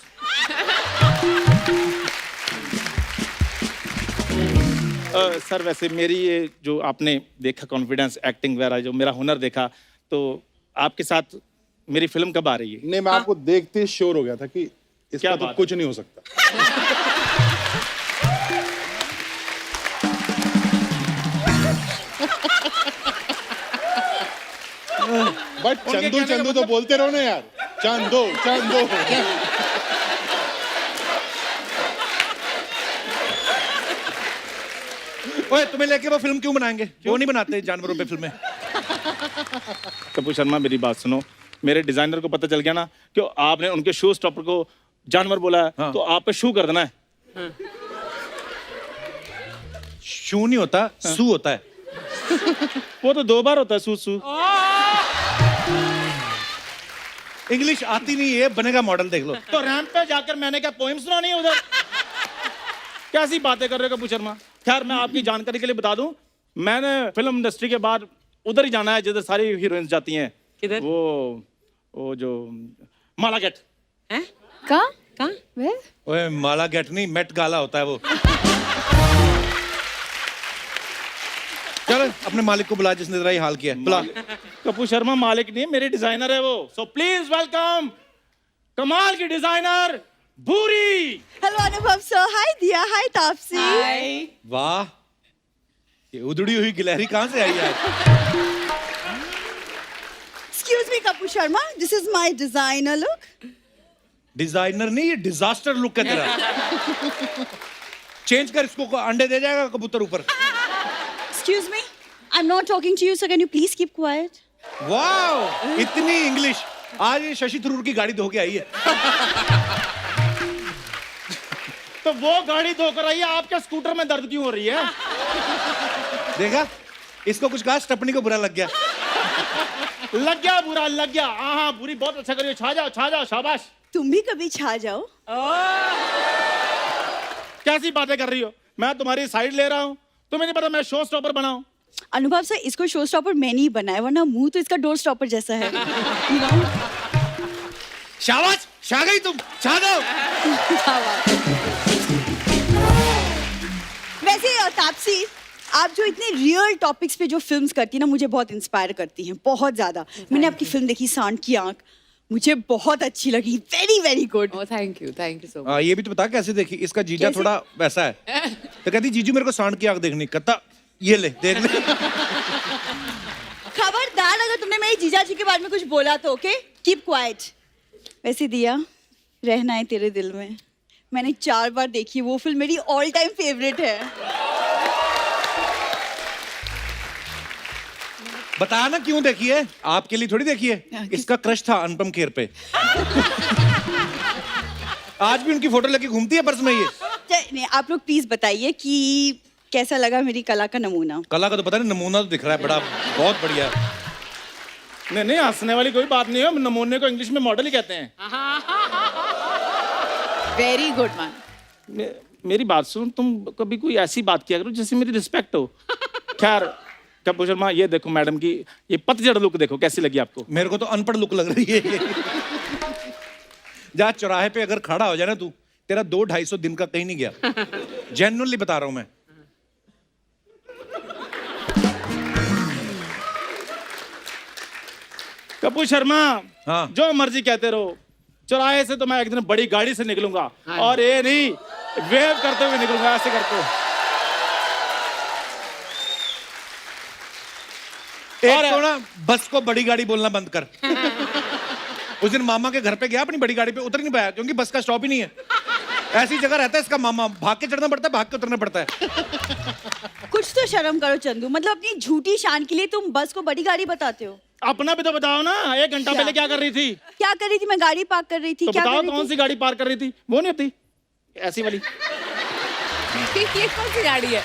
सर वैसे मेरी ये जो आपने देखा कॉन्फिडेंस, एक्टिंग वगैरह, जो मेरा हुनर देखा, तो आपके साथ मेरी फिल्म कब आ रही है? नहीं, मैं आपको देखते श्योर हो गया था कि क्या इसका तो बात कुछ नहीं हो सकता। बट चंदू चंदू तो बोलते रहो ना यार, चंदू चंदू। ओए, तुम्हें लेके वो फिल्म क्यों बनाएंगे? वो नहीं बनाते जानवरों पे फिल्में। कपूर शर्मा मेरी बात सुनो, मेरे डिजाइनर को पता चल गया ना कि आपने उनके शो स्टॉपर को जानवर बोला है, हाँ। तो आप पे शू कर देना है। शू नहीं होता, सू होता है। वो तो 2 बार होता है, सू सू। इंग्लिश आती नहीं है, बनेगा मॉडल, देख लो। तो रैंप पे जाकर मैंने क्या पोएम सुनानी है उधर? कैसी बातें कर रहे हो कपूर शर्मा? खैर मैं आपकी जानकारी के लिए बता दूं, मैंने फिल्म इंडस्ट्री के बाद उधर ही जाना है जिधर सारी हीरोइंस जाती हैं। किधर? वो जो मालागेट। हैं? कहाँ? कहाँ? Where? ओए, माला गेट नहीं, मेट गाला होता है वो। चल अपने मालिक को बुला जिसने तेरा ये हाल किया है। बुला। कपूर शर्मा मालिक नहीं, मेरे डिजाइनर है वो। सो प्लीज वेलकम कमाल की डिजाइनर भूरी। हेलो अनुभव सर, हाय दिया, हाय तापसी। वाह, ये उधड़ी हुई गिलहरी कहाँ से आई है? Excuse me Kapoor Sharma, this is my designer look. Designer नहीं, ये डिजास्टर लुक है तेरा। चेंज कर इसको, अंडे दे जाएगा कबूतर ऊपर। Excuse me, I am not talking to you, so can you please keep quiet. वाह, इतनी इंग्लिश। आज ये शशि थरूर की गाड़ी धो के आई है। तो वो गाड़ी धोकर आई है, आपके स्कूटर में दर्द क्यों हो रही है? देखा, इसको कुछ कहा, स्टपनी को बुरा लग गया। लग गया बुरा, लग गया। हाँ बुरी, बहुत अच्छा करिए। छा जाओ, शाबाश। तुम भी कभी छा जाओ। कैसी बातें कर रही हो? मैं तुम्हारी साइड ले रहा हूँ। तुम्हें नहीं पता मैं शो स्टॉपर बनाऊं? अनुभव सर, इसको शो स्टॉपर मैंने ही बनाया, वरना मुंह तो इसका डोर स्टॉपर जैसा है। You know? शाबाश, छा गई तुम, छा दो। वैसे तापसी, आप जो इतने रियल टॉपिक्स पे जो फिल्म्स करती हैं ना, मुझे बहुत इंस्पायर करती हैं, बहुत ज्यादा। मैंने आपकी फिल्म देखी सांड की आंख, मुझे बहुत अच्छी लगी, very very good. Oh, thank you so much. ये भी तो बता कैसे देखी? इसका जीजा कैसे? थोड़ा वैसा है, तो कहती जीजू मेरे को सांड की आंख देखनी। कहता ये ले देख ले। खबरदार अगर तुमने मेरे जीजा जी के बारे में कुछ बोला तो ओके, कीप क्वाइट। वैसे दिया, रहना है तेरे दिल में, मैंने 4 बार देखी, वो फिल्म मेरी ऑल टाइम फेवरेट है। बता ना क्यों देखी है? आपके लिए थोड़ी देखी है। इसका क्रश था अनुपम खेर पे। आज भी उनकी फोटो लेके घूमती है पर्स में ये। नहीं, आप लोग प्लीज बताइए कि कैसा लगा मेरी कला का नमूना। कला का तो पता नहीं, नमूना तो दिख रहा है बड़ा, बहुत बढ़िया। नहीं, हंसने वाली कोई बात नहीं है। नमूने को इंग्लिश में मॉडल ही कहते हैं। Very good man. मेरी बात सुन, तुम कभी कोई ऐसी बात किया करो जिससे मेरी रिस्पेक्ट हो। खैर कपूर शर्मा, ये देखो मैडम की ये पतझड़ लुक देखो, कैसी लगी आपको? मेरे को तो अनपढ़ लुक लग रही है। जहाँ चौराहे पे अगर खड़ा हो जाए ना तू, तेरा 200-250 दिन का कहीं नहीं गया। जेन्युइनली बता रहा हूं मैं। कपूर शर्मा, हाँ। जो मर्जी कहते रहो, चौराहे से तो मैं एक दिन बड़ी गाड़ी से निकलूंगा। और ये नहीं, वेव करते हुए निकलूंगा, ऐसे करते हुए। एक तो ना बस को बड़ी गाड़ी बोलना बंद कर। उस दिन मामा के घर पे गया, अपनी बड़ी गाड़ी पे उतर नहीं पाया क्योंकि बस का स्टॉप ही नहीं है। ऐसी जगह रहता है इसका मामा, भाग के चढ़ना पड़ता है, भाग के उतरना पड़ता है। कुछ तो शर्म करो चंदू, मतलब अपनी झूठी शान के लिए तुम बस को बड़ी गाड़ी बताते हो। अपना भी तो बताओ ना, 1 घंटा पहले क्या कर रही थी? क्या कर रही थी? मैं गाड़ी पार्क कर रही थी। तो क्या बताओ कर रही कौन थी? सी गाड़ी पार्क कर रही थी? वो नहीं होती ऐसी वाली। ये कौन सी गाड़ी है?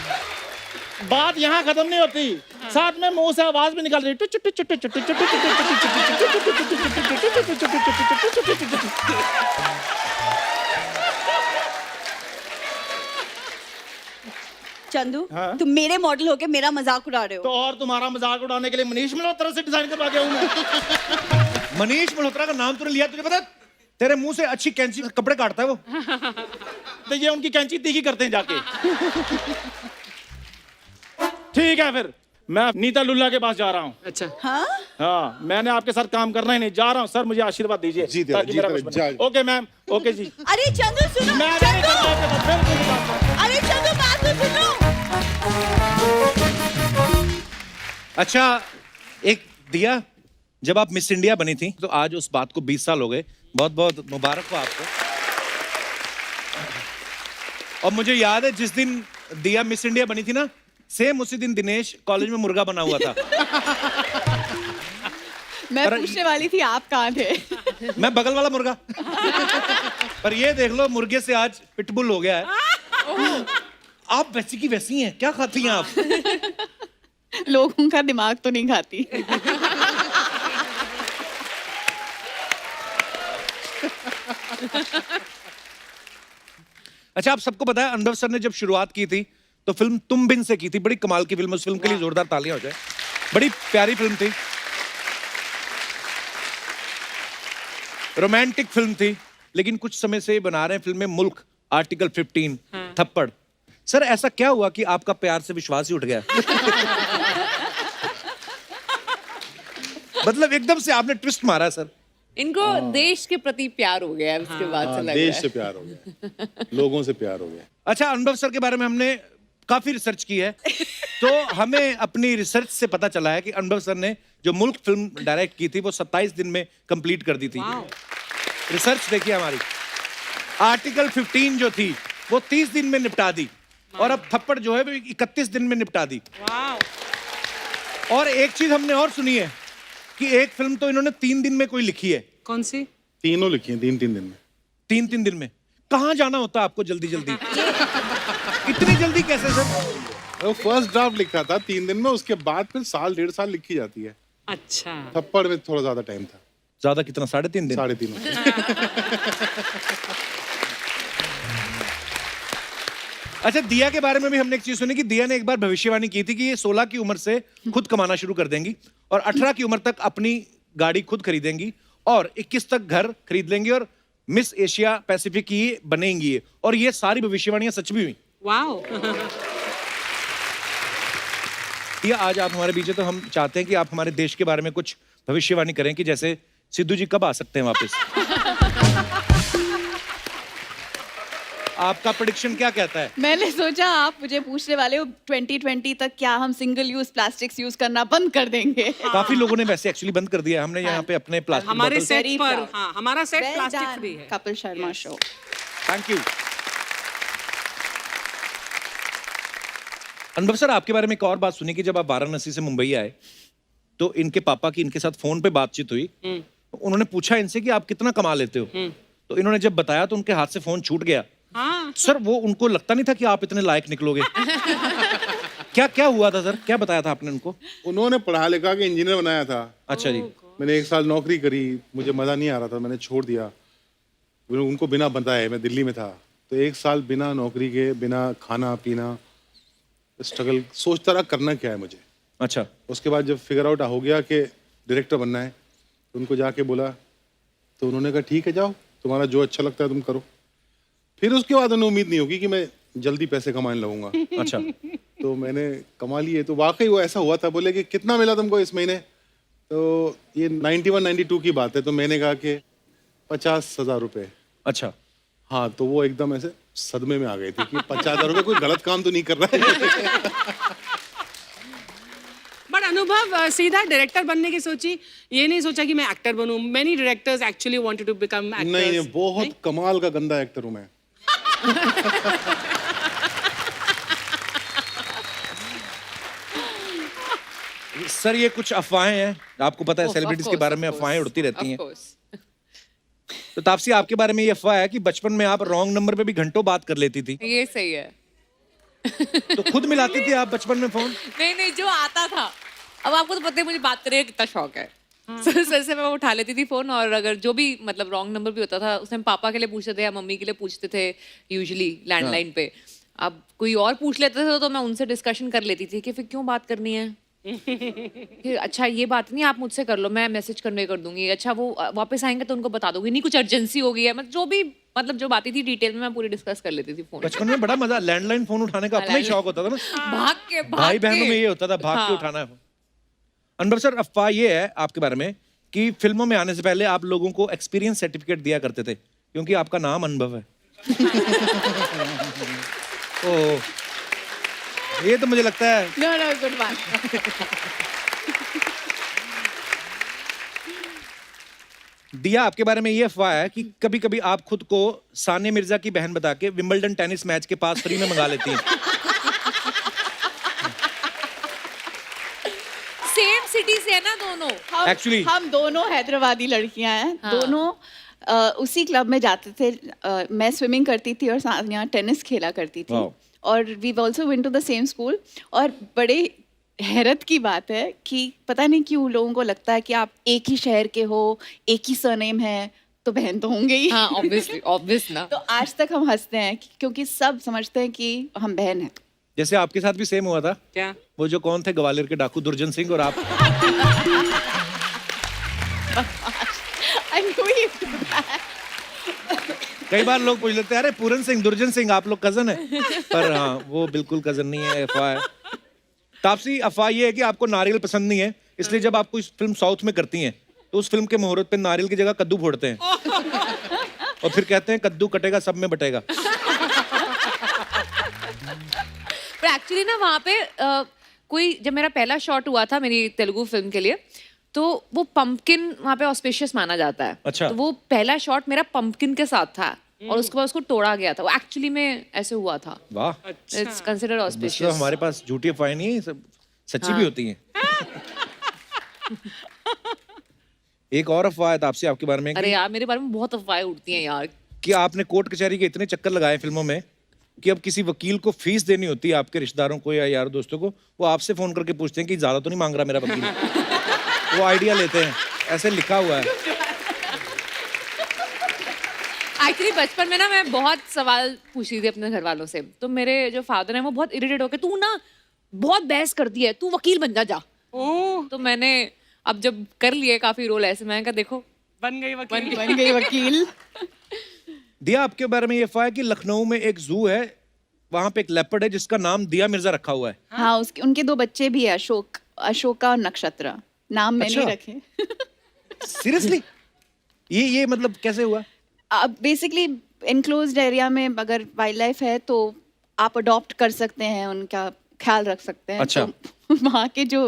बात यहाँ खत्म नहीं होती, साथ में मुंह से आवाज भी निकल रही। चंदू, हाँ? तुम मेरे मॉडल होके मेरा मजाक उड़ा रहे तो हो। और तुम्हारा मजाक उड़ाने के लिए मनीष मल्होत्रा से डिजाइन करवा के आऊं मैं। मनीष मल्होत्रा का नाम तूने लिया, तुझे पता? तेरे मुंह से अच्छी कैंची कपड़े काटता है वो। तो ये उनकी कैंची तीखी करते हैं जाके। ठीक है, फिर मैं नीता लुल्ला के पास जा रहा हूँ। अच्छा, हाँ? हाँ, मैंने आपके साथ काम करना ही नहीं, जा रहा हूँ। सर मुझे आशीर्वाद दीजिए जी तेरा, ताकि जी मेरा तेरा, कुछ बने। जा। ओके मैम, ओके जी। अरे चंदू सुनो, मैं नहीं चंदू! करता आपके साथ, बिल्कुल नहीं करता। अरे चंदू बात तो सुनो। अच्छा, एक दिया, जब आप मिस इंडिया बनी थी तो आज उस बात को 20 साल हो गए। बहुत बहुत मुबारक हो आपको। और मुझे याद है जिस दिन दिया मिस इंडिया बनी थी ना, सेम उसी दिन दिनेश कॉलेज में मुर्गा बना हुआ था। मैं पूछने वाली थी आप कहाँ थे? मैं बगल वाला मुर्गा। पर ये देख लो, मुर्गे से आज पिटबुल हो गया है। आप वैसी की वैसी हैं, क्या खाती हैं आप? लोगों का दिमाग तो नहीं खाती। अच्छा, आप सबको पता है अनुभव सर ने जब शुरुआत की थी तो फिल्म तुम बिन से की थी। बड़ी कमाल की फिल्म, उस फिल्म के लिए जोरदार तालियां हो जाए। बड़ी प्यारी फिल्म थी, रोमांटिक फिल्म थी, लेकिन कुछ समय से बना रहे हैं फिल्म में मुल्क, आर्टिकल 15, थप्पड़। सर ऐसा क्या हुआ कि आपका प्यार से विश्वास ही उठ गया? मतलब एकदम से आपने ट्विस्ट मारा सर। इनको देश के प्रति प्यार हो गया है उसके बाद से लग रहा देश है। से प्यार हो गया, लोगों से प्यार हो गया। अच्छा, अनुभव सर के बारे में हमने काफी रिसर्च की है, तो हमें अपनी रिसर्च से पता चला है कि अनुभव सर ने जो मुल्क फिल्म डायरेक्ट की थी वो 27 दिन में कंप्लीट कर दी थी। रिसर्च देखिए हमारी, आर्टिकल 15 जो थी वो 30 दिन में निपटा दी, और अब थप्पड़ जो है वो 31 दिन में निपटा दी। और एक चीज हमने और सुनी है कि एक फिल्म तो इन्होंने 3 दिन में कोई लिखी है। कौन सी? तीनों लिखी हैं 3-3 दिन में। 3-3 दिन में कहाँ जाना होता है आपको जल्दी जल्दी? इतनी जल्दी कैसे सर? वो फर्स्ट ड्राफ्ट लिखा था 3 दिन में, उसके बाद फिर 1.5 साल लिखी जाती है। अच्छा। थप्पड़ में थोड़ा ज्यादा टाइम था, ज्यादा कितना? 3.5 दिन? 3.5। अच्छा, दिया के बारे में भी हमने एक चीज सुनी कि दिया ने एक बार भविष्यवाणी की थी कि ये 16 की उम्र से खुद कमाना शुरू कर देंगी और 18 की उम्र तक अपनी गाड़ी खुद खरीदेंगी और 21 तक घर खरीद लेंगी और मिस एशिया पैसिफिक की बनेंगी ये। और ये सारी भविष्यवाणियां सच भी हुई। वाओ। दिया, आज आप हमारे बीच हैं तो हम चाहते हैं कि आप हमारे देश के बारे में कुछ भविष्यवाणी करें कि जैसे सिद्धू जी कब आ सकते हैं वापस। आपका प्रेडिक्शन क्या कहता है? मैंने सोचा आप मुझे पूछने वाले हो 2020 तक क्या हम सिंगल यूज प्लास्टिक्स यूज करना बंद कर देंगे। काफी लोगों ने वैसे एक्चुअली बंद कर दिया है। हमने यहाँ पे अपने प्लास्टिक हमारे बॉटल। सेट Very पर, proud. हाँ, हमारा सेट प्लास्टिक फ्री है। Kapil Sharma show. Thank you. अनुभव सर, आपके बारे में एक और बात सुनी कि जब आप वाराणसी से मुंबई आए तो इनके पापा की इनके साथ फोन पे बातचीत हुई। तो उन्होंने पूछा इनसे कि आप कितना कमा लेते हो, तो इन्होंने जब बताया तो उनके हाथ से फोन छूट गया। हाँ। सर, वो उनको लगता नहीं था कि आप इतने लायक निकलोगे। क्या क्या हुआ था सर? क्या बताया था आपने उनको? उन्होंने पढ़ा लिखा के इंजीनियर बनाया था। अच्छा जी। मैंने 1 साल नौकरी करी, मुझे मजा नहीं आ रहा था, मैंने छोड़ दिया। उनको बिना बताए, मैं दिल्ली में था, तो 1 साल बिना नौकरी के, बिना खाना पीना स्ट्रगल, सोचता रहा करना क्या है मुझे। अच्छा। उसके बाद जब फिगर आउट हो गया कि डायरेक्टर बनना है, तो उनको जाके बोला, तो उन्होंने कहा ठीक है जाओ, तुम्हारा जो अच्छा लगता है तुम करो। फिर उसके बाद उन्हें उम्मीद नहीं होगी कि मैं जल्दी पैसे कमाने लगूंगा। अच्छा। तो मैंने कमा लिए, तो वाकई वो ऐसा हुआ था। बोले कि कितना मिला तुमको इस महीने? तो ये 91-92 की बात है। तो मैंने कहा कि 50,000 रुपये। अच्छा। हाँ, तो वो एकदम ऐसे सदमे में आ गई थी कि 50,000 रुपये, कोई गलत काम तो नहीं कर रहा है। बट अनुभव सीधा डायरेक्टर बनने की सोची, ये नहीं सोचा कि मैं एक्टर बनूं? Many directors actually wanted to become actors. नहीं, बहुत कमाल का गंदा एक्टर हूँ मैं। सर, ये कुछ अफवाहें हैं, आपको पता है Of सेलिब्रिटीज के course, बारे of में course, अफवाहें उड़ती रहती of हैं। course. तो तापसी, आपके बारे में ये अफवाह है कि बचपन में आप रॉन्ग नंबर पे भी घंटों बात कर लेती थी। ये सही है। तो खुद मिलाती थी आप बचपन में फोन? नहीं नहीं, जो आता था। अब आपको तो पता है मुझे बात करने का कितना शौक है। सर से मैं उठा लेती थी फोन, और अगर जो भी मतलब रॉन्ग नंबर भी होता था उसमें पापा के लिए पूछते थे या मम्मी के लिए पूछते थे, यूजुअली लैंडलाइन पे। अब कोई और पूछ लेते थे तो मैं उनसे डिस्कशन कर लेती थी कि फिर क्यों बात करनी है। फिर अच्छा ये बात नहीं, आप मुझसे कर लो, मैं मैसेज करने कर दूंगी। अच्छा वो वापस आएंगे तो उनको बता दूंगी, नहीं कुछ अर्जेंसी हो गई है। मतलब जो भी जो बातें थी डिटेल में मैं पूरी डिस्कस कर लेती थी फोन। बचपन में बड़ा मजा, लैंडलाइन फोन उठाने का अपना ही शौक होता था ना। भाग के भाई बहनों में ये होता था, भाग के उठाना है। अनुभव सर, अफवाह ये है आपके बारे में कि फिल्मों में आने से पहले आप लोगों को एक्सपीरियंस सर्टिफिकेट दिया करते थे क्योंकि आपका नाम अनुभव है। ओ, ये तो मुझे लगता है नो नो, गुड वन। दिया, आपके बारे में ये अफवाह है कि कभी कभी आप खुद को सानिया मिर्जा की बहन बता के विंबलडन टेनिस मैच के पास फ्री में मंगा लेती हैं। सेम सिटी से है ना दोनों। Actually- हम दोनों हैदराबादी लड़कियां हैं। दोनों उसी क्लब में जाते थे। मैं स्विमिंग करती थी और सानिया टेनिस खेला करती थी। Wow. और we also went to the same school. और बड़े हैरत की बात है कि पता नहीं क्यों लोगों को लगता है कि आप एक ही शहर के हो, एक ही सरनेम है, तो बहन तो होंगे ही। हाँ, ऑब्वियसली, ऑब्वियस ना। तो आज तक हम हंसते हैं क्योंकि सब समझते हैं कि हम बहन हैं। जैसे आपके साथ भी सेम हुआ था। क्या? वो जो कौन थे ग्वालियर के डाकू, दुर्जन सिंह, और आप। I knew you'd do that. कई बार लोग पूछ लेते हैं, अरे पूरन सिंह, दुर्जन सिंह, आप लोग कजन है? पर हाँ, वो बिल्कुल कजन नहीं है, अफवाह है। तापसी, अफवाह ये है कि आपको नारियल पसंद नहीं है इसलिए जब आप कोई फिल्म साउथ में करती हैं तो उस फिल्म के मुहूर्त पे नारियल की जगह कद्दू फोड़ते हैं और फिर कहते हैं कद्दू कटेगा सब में बटेगा। पर एक्चुअली ना वहाँ पे कोई जब मेरा पहला शॉट हुआ था मेरी तेलुगु फिल्म के लिए, तो वो पंपकिन वहाँ पे ऑस्पिशियस माना जाता है। अच्छा। तो वो पहला शॉट मेरा पंपकिन के साथ था और उसके बाद उसको तोड़ा गया था। वो एक्चुअली में ऐसे हुआ था। वाह, इट्स कंसिडर्ड तो ऑस्पिशियस। हमारे पास झूठी अफवाहें नहीं है, सब सच्ची भी होती हैं। एक और अफवाह है आपसे आपके बारे में अरे यार मेरे बारे में बहुत अफवाहें उड़ती हैं यार। कि आपने कोर्ट कचहरी के इतने चक्कर लगाए फिल्मों में कि अब किसी वकील को फीस देनी होती है आपके रिश्तेदारों को या यार दोस्तों को, वो आपसे फोन करके पूछते हैं कि ज्यादा तो नहीं मांग रहा मेरा वकील। वो आइडिया लेते हैं, ऐसे लिखा हुआ है। एक्चुअली बचपन में ना मैं बहुत सवाल पूछती थी अपने घर वालों से, तो मेरे जो फादर हैं वो बहुत इरिटेट होकर, तू ना बहुत बहस करती है, तू वकील बन जा। तो मैंने अब जब कर लिए काफी रोल ऐसे, मैंने कहा देखो बन गई वकील। बन गई वकील। दिया, आपके बारे में ये अफवाह है कि लखनऊ में एक जू है, वहां पे एक लेपर्ड है जिसका नाम दिया मिर्जा रखा हुआ है। हाँ, उसके उनके 2 बच्चे भी है, अशोका और नक्षत्र। नाम मैंने अच्छा। रखे। सीरियसली? ये मतलब कैसे हुआ? अब बेसिकली इनक्लोज्ड एरिया में अगर वाइल्ड लाइफ है तो आप अडॉप्ट कर सकते हैं, उनका ख्याल रख सकते हैं। अच्छा। तो वहाँ के जो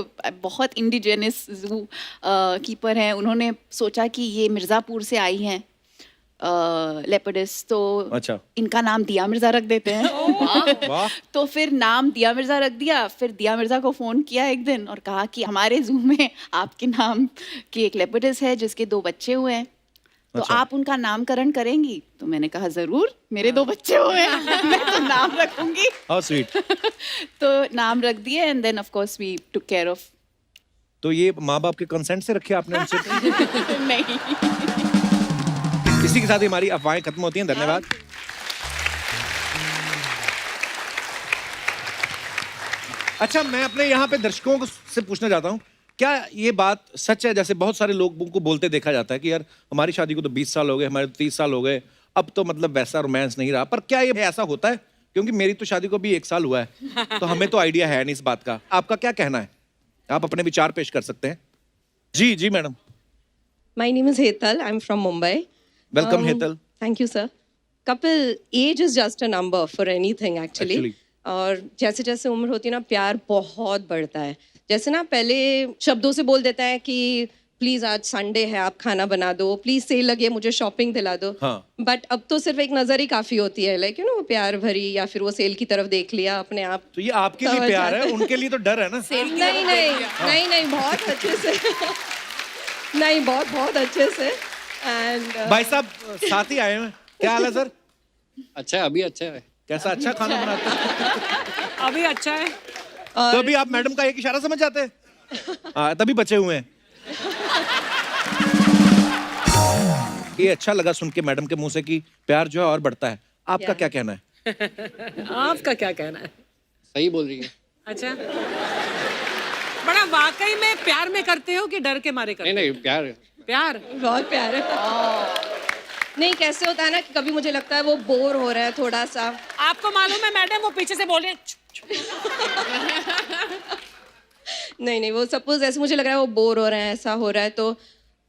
बहुत इंडिजिनस जू कीपर हैं, उन्होंने सोचा कि ये मिर्ज़ापुर से आई हैं लेपर्डिस, तो अच्छा। इनका नाम दिया मिर्जा रख देते हैं। वाह। तो फिर नाम दिया मिर्जा रख दिया। फिर दिया मिर्जा को फोन किया एक दिन और कहा कि हमारे जू में आपके नाम की एक लेपर्डिस है जिसके 2 बच्चे हुए हैं, तो अच्छा। आप उनका नामकरण करेंगी? तो मैंने कहा जरूर, मेरे 2 बच्चे हुए हैं, मैं तो नाम रखूंगी। How sweet. तो नाम रख दिए and then of course we took care of. तो ये माँ बाप के कंसेंट से रखे आपने उनसे? नहीं। इसी के साथ ही हमारी अफवाहें खत्म होती हैं। धन्यवाद। अच्छा, मैं अपने यहाँ पे दर्शकों से पूछना चाहता हूँ, क्या ये बात सच है, जैसे बहुत सारे लोगों को बोलते देखा जाता है कि यार हमारी शादी को तो 20 साल हो गए, हमारे तो 30 साल हो गए, अब तो मतलब वैसा रोमांस नहीं रहा, पर क्या ये ऐसा होता है? क्योंकि मेरी तो शादी को भी 1 साल हुआ है, तो हमें तो आइडिया है नहीं इस बात का। आपका क्या कहना है? आप अपने विचार पेश कर सकते हैं। जी जी madam. My name is Hetal. I'm from Mumbai. Welcome Hetal. Thank you, sir. Couple, age is just a number for anything actually. और जैसे जैसे उम्र होती है ना, प्यार बहुत बढ़ता है। जैसे ना पहले शब्दों से बोल देता है कि प्लीज आज संडे है, आप खाना बना दो, प्लीज सेल लगी है, मुझे शॉपिंग दिला दो। हाँ। बट अब तो सिर्फ एक नजर ही काफी होती है, लाइक यू नो प्यार भरी, या फिर वो सेल की तरफ देख लिया अपने आप। तो ये आपके लिए प्यार है, उनके लिए तो डर है ना? नहीं नहीं नहीं नहीं, बहुत अच्छे से नहीं, बहुत बहुत अच्छे से। एंड भाई साहब साथ ही आए हैं, क्या हाल है सर? अच्छा है, अभी अच्छा है। कैसा? अच्छा खाना बनाते हैं? अभी अच्छा है। तो अभी आप मैडम का एक इशारा समझ जाते हैं? हाँ, तभी बचे हुए हैं। ये अच्छा लगा सुन के मैडम के मुंह से कि प्यार जो है और बढ़ता है। आपका क्या कहना है? आपका क्या कहना है? सही बोल रही है। अच्छा, बड़ा वाकई में प्यार में करते हो कि डर के मारे करते नहीं हो? नहीं, प्यार है। प्यार बहुत प्यार है। नहीं, कैसे होता है ना कि कभी मुझे लगता है वो बोर हो रहा है थोड़ा सा। आपको मालूम है मैडम, वो पीछे से बोल रहे हैं नहीं नहीं, वो सपोज ऐसे मुझे लग रहा है वो बोर हो रहे हैं, ऐसा हो रहा है, तो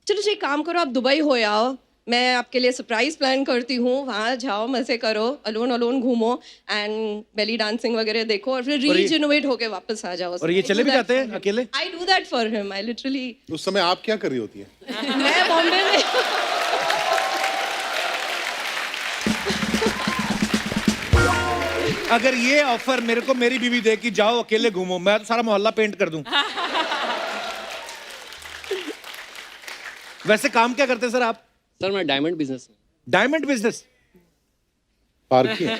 चलो जी काम करो, आप दुबई हो आओ, मैं आपके लिए सरप्राइज प्लान करती हूँ, वहाँ जाओ, मजे करो, अलोन अलोन घूमो एंड बेली डांसिंग वगैरह देखो और फिर रीजनरेट होके वापस आ जाओ। और ये चले भी जाते हैं अकेले? I do that for him. I literally. उस समय आप क्या कर रही होती है? मैं बॉम्बे में। अगर ये ऑफर मेरे को मेरी बीवी दे कि जाओ अकेले घूमो, मैं तो सारा मोहल्ला पेंट कर दूं। वैसे काम क्या करते हैं सर आप? सर मैं डायमंड बिजनेस में। Diamond business? पार्की है,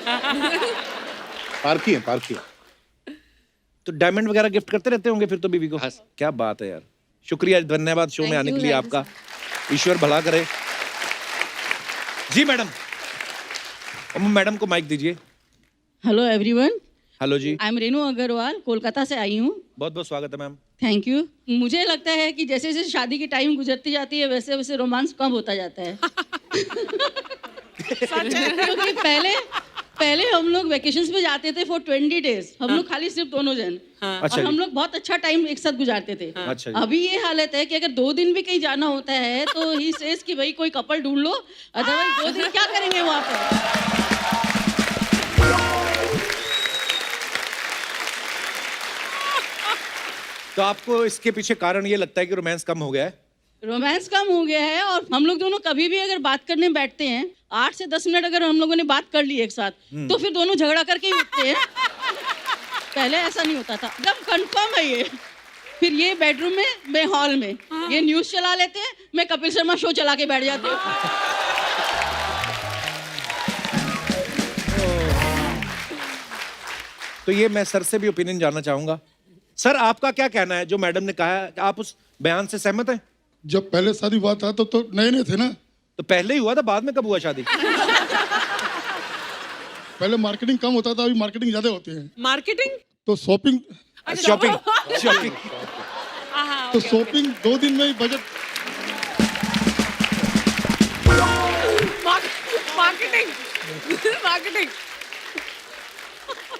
पार्की है, पार्की है। तो डायमंड वगैरह गिफ्ट करते रहते होंगे फिर तो बीवी को? हाँ सर। क्या बात है यार, शुक्रिया, धन्यवाद शो में आने के लिए आपका। ईश्वर भला करे। जी मैडम। मैडम को माइक दीजिए। हेलो एवरीवन, हेलो जी। आई एम रेनू अग्रवाल, कोलकाता से आई हूँ। बहुत बहुत स्वागत है मैम। Thank you. मुझे लगता है कि जैसे जैसे शादी की टाइम गुजरती जाती है वैसे वैसे रोमांस कम होता जाता है। क्योंकि पहले हम लोग वेकेशंस पे जाते थे फॉर 20 डेज, हम लोग खाली सिर्फ दोनों जन, अच्छा और हम जी। लोग बहुत अच्छा टाइम एक साथ गुजारते थे। अच्छा जी। अभी ये हालत है कि अगर 2 दिन भी कहीं जाना होता है तो ही सेज कि भाई कोई कपल ढूंढ लो, अदरवाइज 2 दिन क्या करेंगे वहाँ पे। तो आपको इसके पीछे कारण ये लगता है कि रोमांस कम हो गया है? रोमांस कम हो गया है, और हम लोग दोनों कभी भी अगर बात करने बैठते हैं 8 से 10 मिनट अगर हम लोगों ने बात कर ली एक साथ, तो फिर दोनों झगड़ा करके ही उठते हैं। पहले ऐसा नहीं होता था, एकदम कंफर्म है ये। फिर ये बेडरूम में, मैं हॉल में, ये न्यूज चला लेते हैं, मैं कपिल शर्मा शो चला के बैठ जाती हूँ। तो ये मैं सर से भी ओपिनियन जानना चाहूंगा। सर आपका क्या कहना है जो मैडम ने कहा है, आप उस बयान से सहमत हैं? जब पहले शादी हुआ था तो नए नए थे ना, तो पहले ही हुआ था, बाद में कब हुआ शादी? पहले मार्केटिंग कम होता था, अभी मार्केटिंग ज्यादा होती है। मार्केटिंग, तो शॉपिंग शॉपिंग तो शॉपिंग 2 दिन में ही बजट, मार्केटिंग, मार्केटिंग।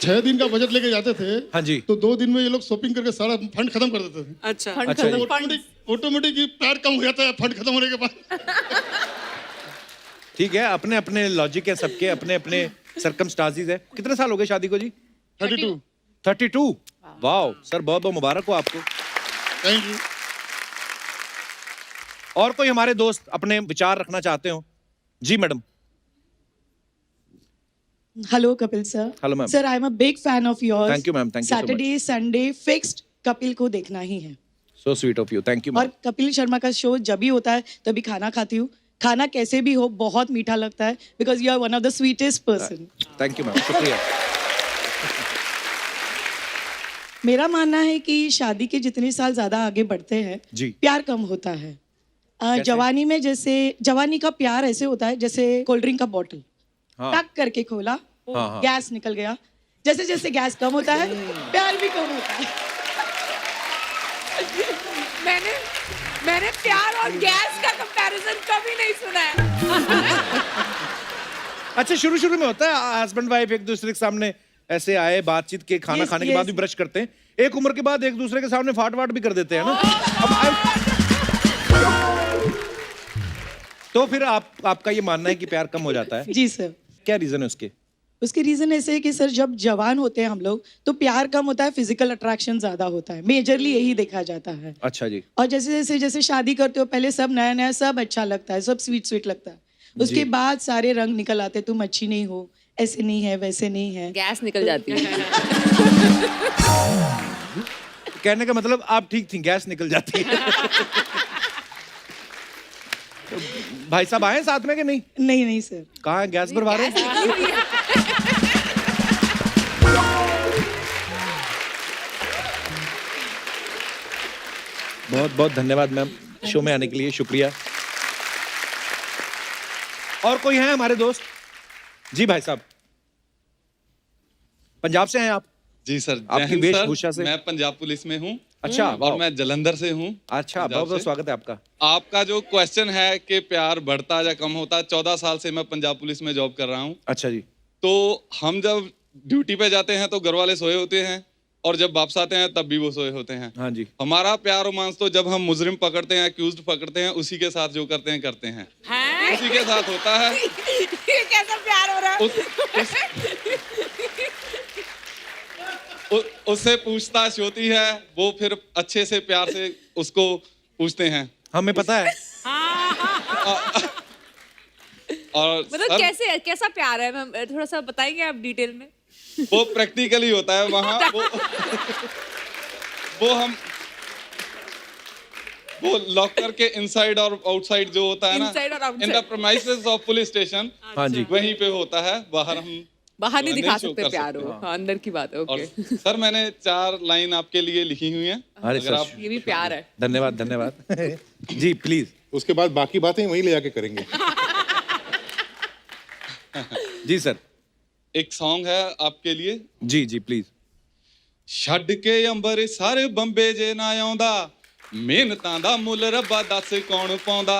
6 दिन का बजट लेके जाते थे। हाँ जी। तो 2 दिन में ये लोग शॉपिंग करके सारा फंड खत्म कर देते थे। अच्छा, अच्छा जी। ऑटोमेटिक ही प्यार कम हो जाता है फंड खत्म होने के बाद। ठीक है, अपने अपने लॉजिक है, सबके अपने अपने सर्कमस्टांसेस है। कितने साल हो गए शादी को जी? 32। 32। वाह सर, बहुत बहुत मुबारक हो आपको। Thank you. और कोई हमारे दोस्त अपने विचार रखना चाहते हो? जी madam. Hello, Kapil sir. Hello, ma'am. Sir, I'm a big fan of yours. Thank you, ma'am. Thank you so much. Saturday, Sunday, fixed Kapil को देखना ही है। So sweet of you. Thank you, और ma'am. कपिल शर्मा का शो जब भी होता है तभी खाना खाती हूँ। खाना कैसे भी हो बहुत मीठा लगता है, because you are one of the sweetest person. Thank you, ma'am. शुक्रिया। मेरा मानना है कि शादी के जितने साल ज्यादा आगे बढ़ते हैं, जी। प्यार कम होता है। जवानी में जैसे, जवानी का प्यार ऐसे होता है जैसे कोल्ड ड्रिंक का बॉटल हाँ। टक करके खोला, हाँ। गैस निकल गया। जैसे जैसे गैस कम होता है प्यार भी कम होता है। मैंने प्यार और गैस का कंपैरिजन कभी नहीं सुना है। अच्छा, शुरू शुरू में होता है हस्बैंड वाइफ एक दूसरे के सामने ऐसे आए, बातचीत के, खाना Yes, खाने के बाद भी yes. ब्रश करते हैं। एक उम्र के बाद एक दूसरे के सामने फाट वाट भी कर देते हैं ना। तो फिर आपका ये मानना है कि प्यार कम हो जाता है? जी सर। क्या रीजन है उसके? उसके रीजन ऐसे है कि सर जब जवान होते हैं हम लोग तो प्यार कम होता है, फिजिकल अट्रैक्शन ज्यादा होता है, मेजरली यही देखा जाता है। अच्छा जी। और जैसे जैसे शादी करते हो पहले सब नया नया, सब अच्छा लगता है, सब स्वीट स्वीट लगता है। उसके बाद सारे रंग निकल आते, तुम अच्छी नहीं हो, ऐसे नहीं है, वैसे नहीं है, गैस निकल जाती है। कहने का मतलब आप ठीक थी, गैस निकल जाती है। तो भाई साहब आए साथ में कि नहीं? नहीं सर। कहाँ है, गैस भरवा रहे हैं? बहुत बहुत धन्यवाद मैम शो में आने के लिए, शुक्रिया। और कोई है हमारे दोस्त? जी भाई साहब, पंजाब से हैं आप? जी सर, आपकी वेशभूषा से मैं पंजाब पुलिस में हूँ। अच्छा, और मैं जलंधर से हूँ। अच्छा, बहुत बहुत स्वागत है आपका। आपका जो क्वेश्चन है कि प्यार बढ़ता या कम होता, 14 साल से मैं पंजाब पुलिस में जॉब कर रहा हूँ। अच्छा जी। तो हम जब ड्यूटी पे जाते हैं तो घर वाले सोए होते हैं, और जब वापस आते हैं तब भी वो सोए होते हैं। हाँ जी। हमारा प्यार रोमांस तो जब हम मुजरिम पकड़ते हैं, अक्यूज्ड पकड़ते हैं, उसी के साथ जो करते हैं करते हैं, उसी के साथ होता है। ये कैसा प्यार हो रहा है? उससे पूछताछ होती है, वो फिर अच्छे से प्यार से उसको पूछते हैं। हमें पता है। और मतलब कैसे, कैसा प्यार है, मैम थोड़ा सा बताएंगे आप डिटेल में? वो प्रैक्टिकली होता है वहाँ। वो लॉकर के इनसाइड और आउटसाइड जो होता है ना, in the premises of police station, हाँ जी, वहीं पे होता है। बाहर हम बाहर नहीं दिखा सकते प्यार हो, हाँ, अंदर की बात है। ओके सर, मैंने 4 लाइन आपके लिए लिखी हुई हैं। अगर आप, ये भी प्यार है। धन्यवाद धन्यवाद। जी प्लीज। उसके बाद बाकी बातें वहीं ले जाके करेंगे। जी सर। एक सॉन्ग है आपके लिए। जी जी प्लीज। ਛੱਡ ਕੇ ਅੰਬਰਸਰ ਬੰਬੇ ਜੇ ਨਾ ਆਉਂਦਾ, ਮਿਹਨਤਾਂ ਦਾ ਮੁੱਲ ਰੱਬਾ ਦੱਸ ਕੌਣ ਪਾਉਂਦਾ।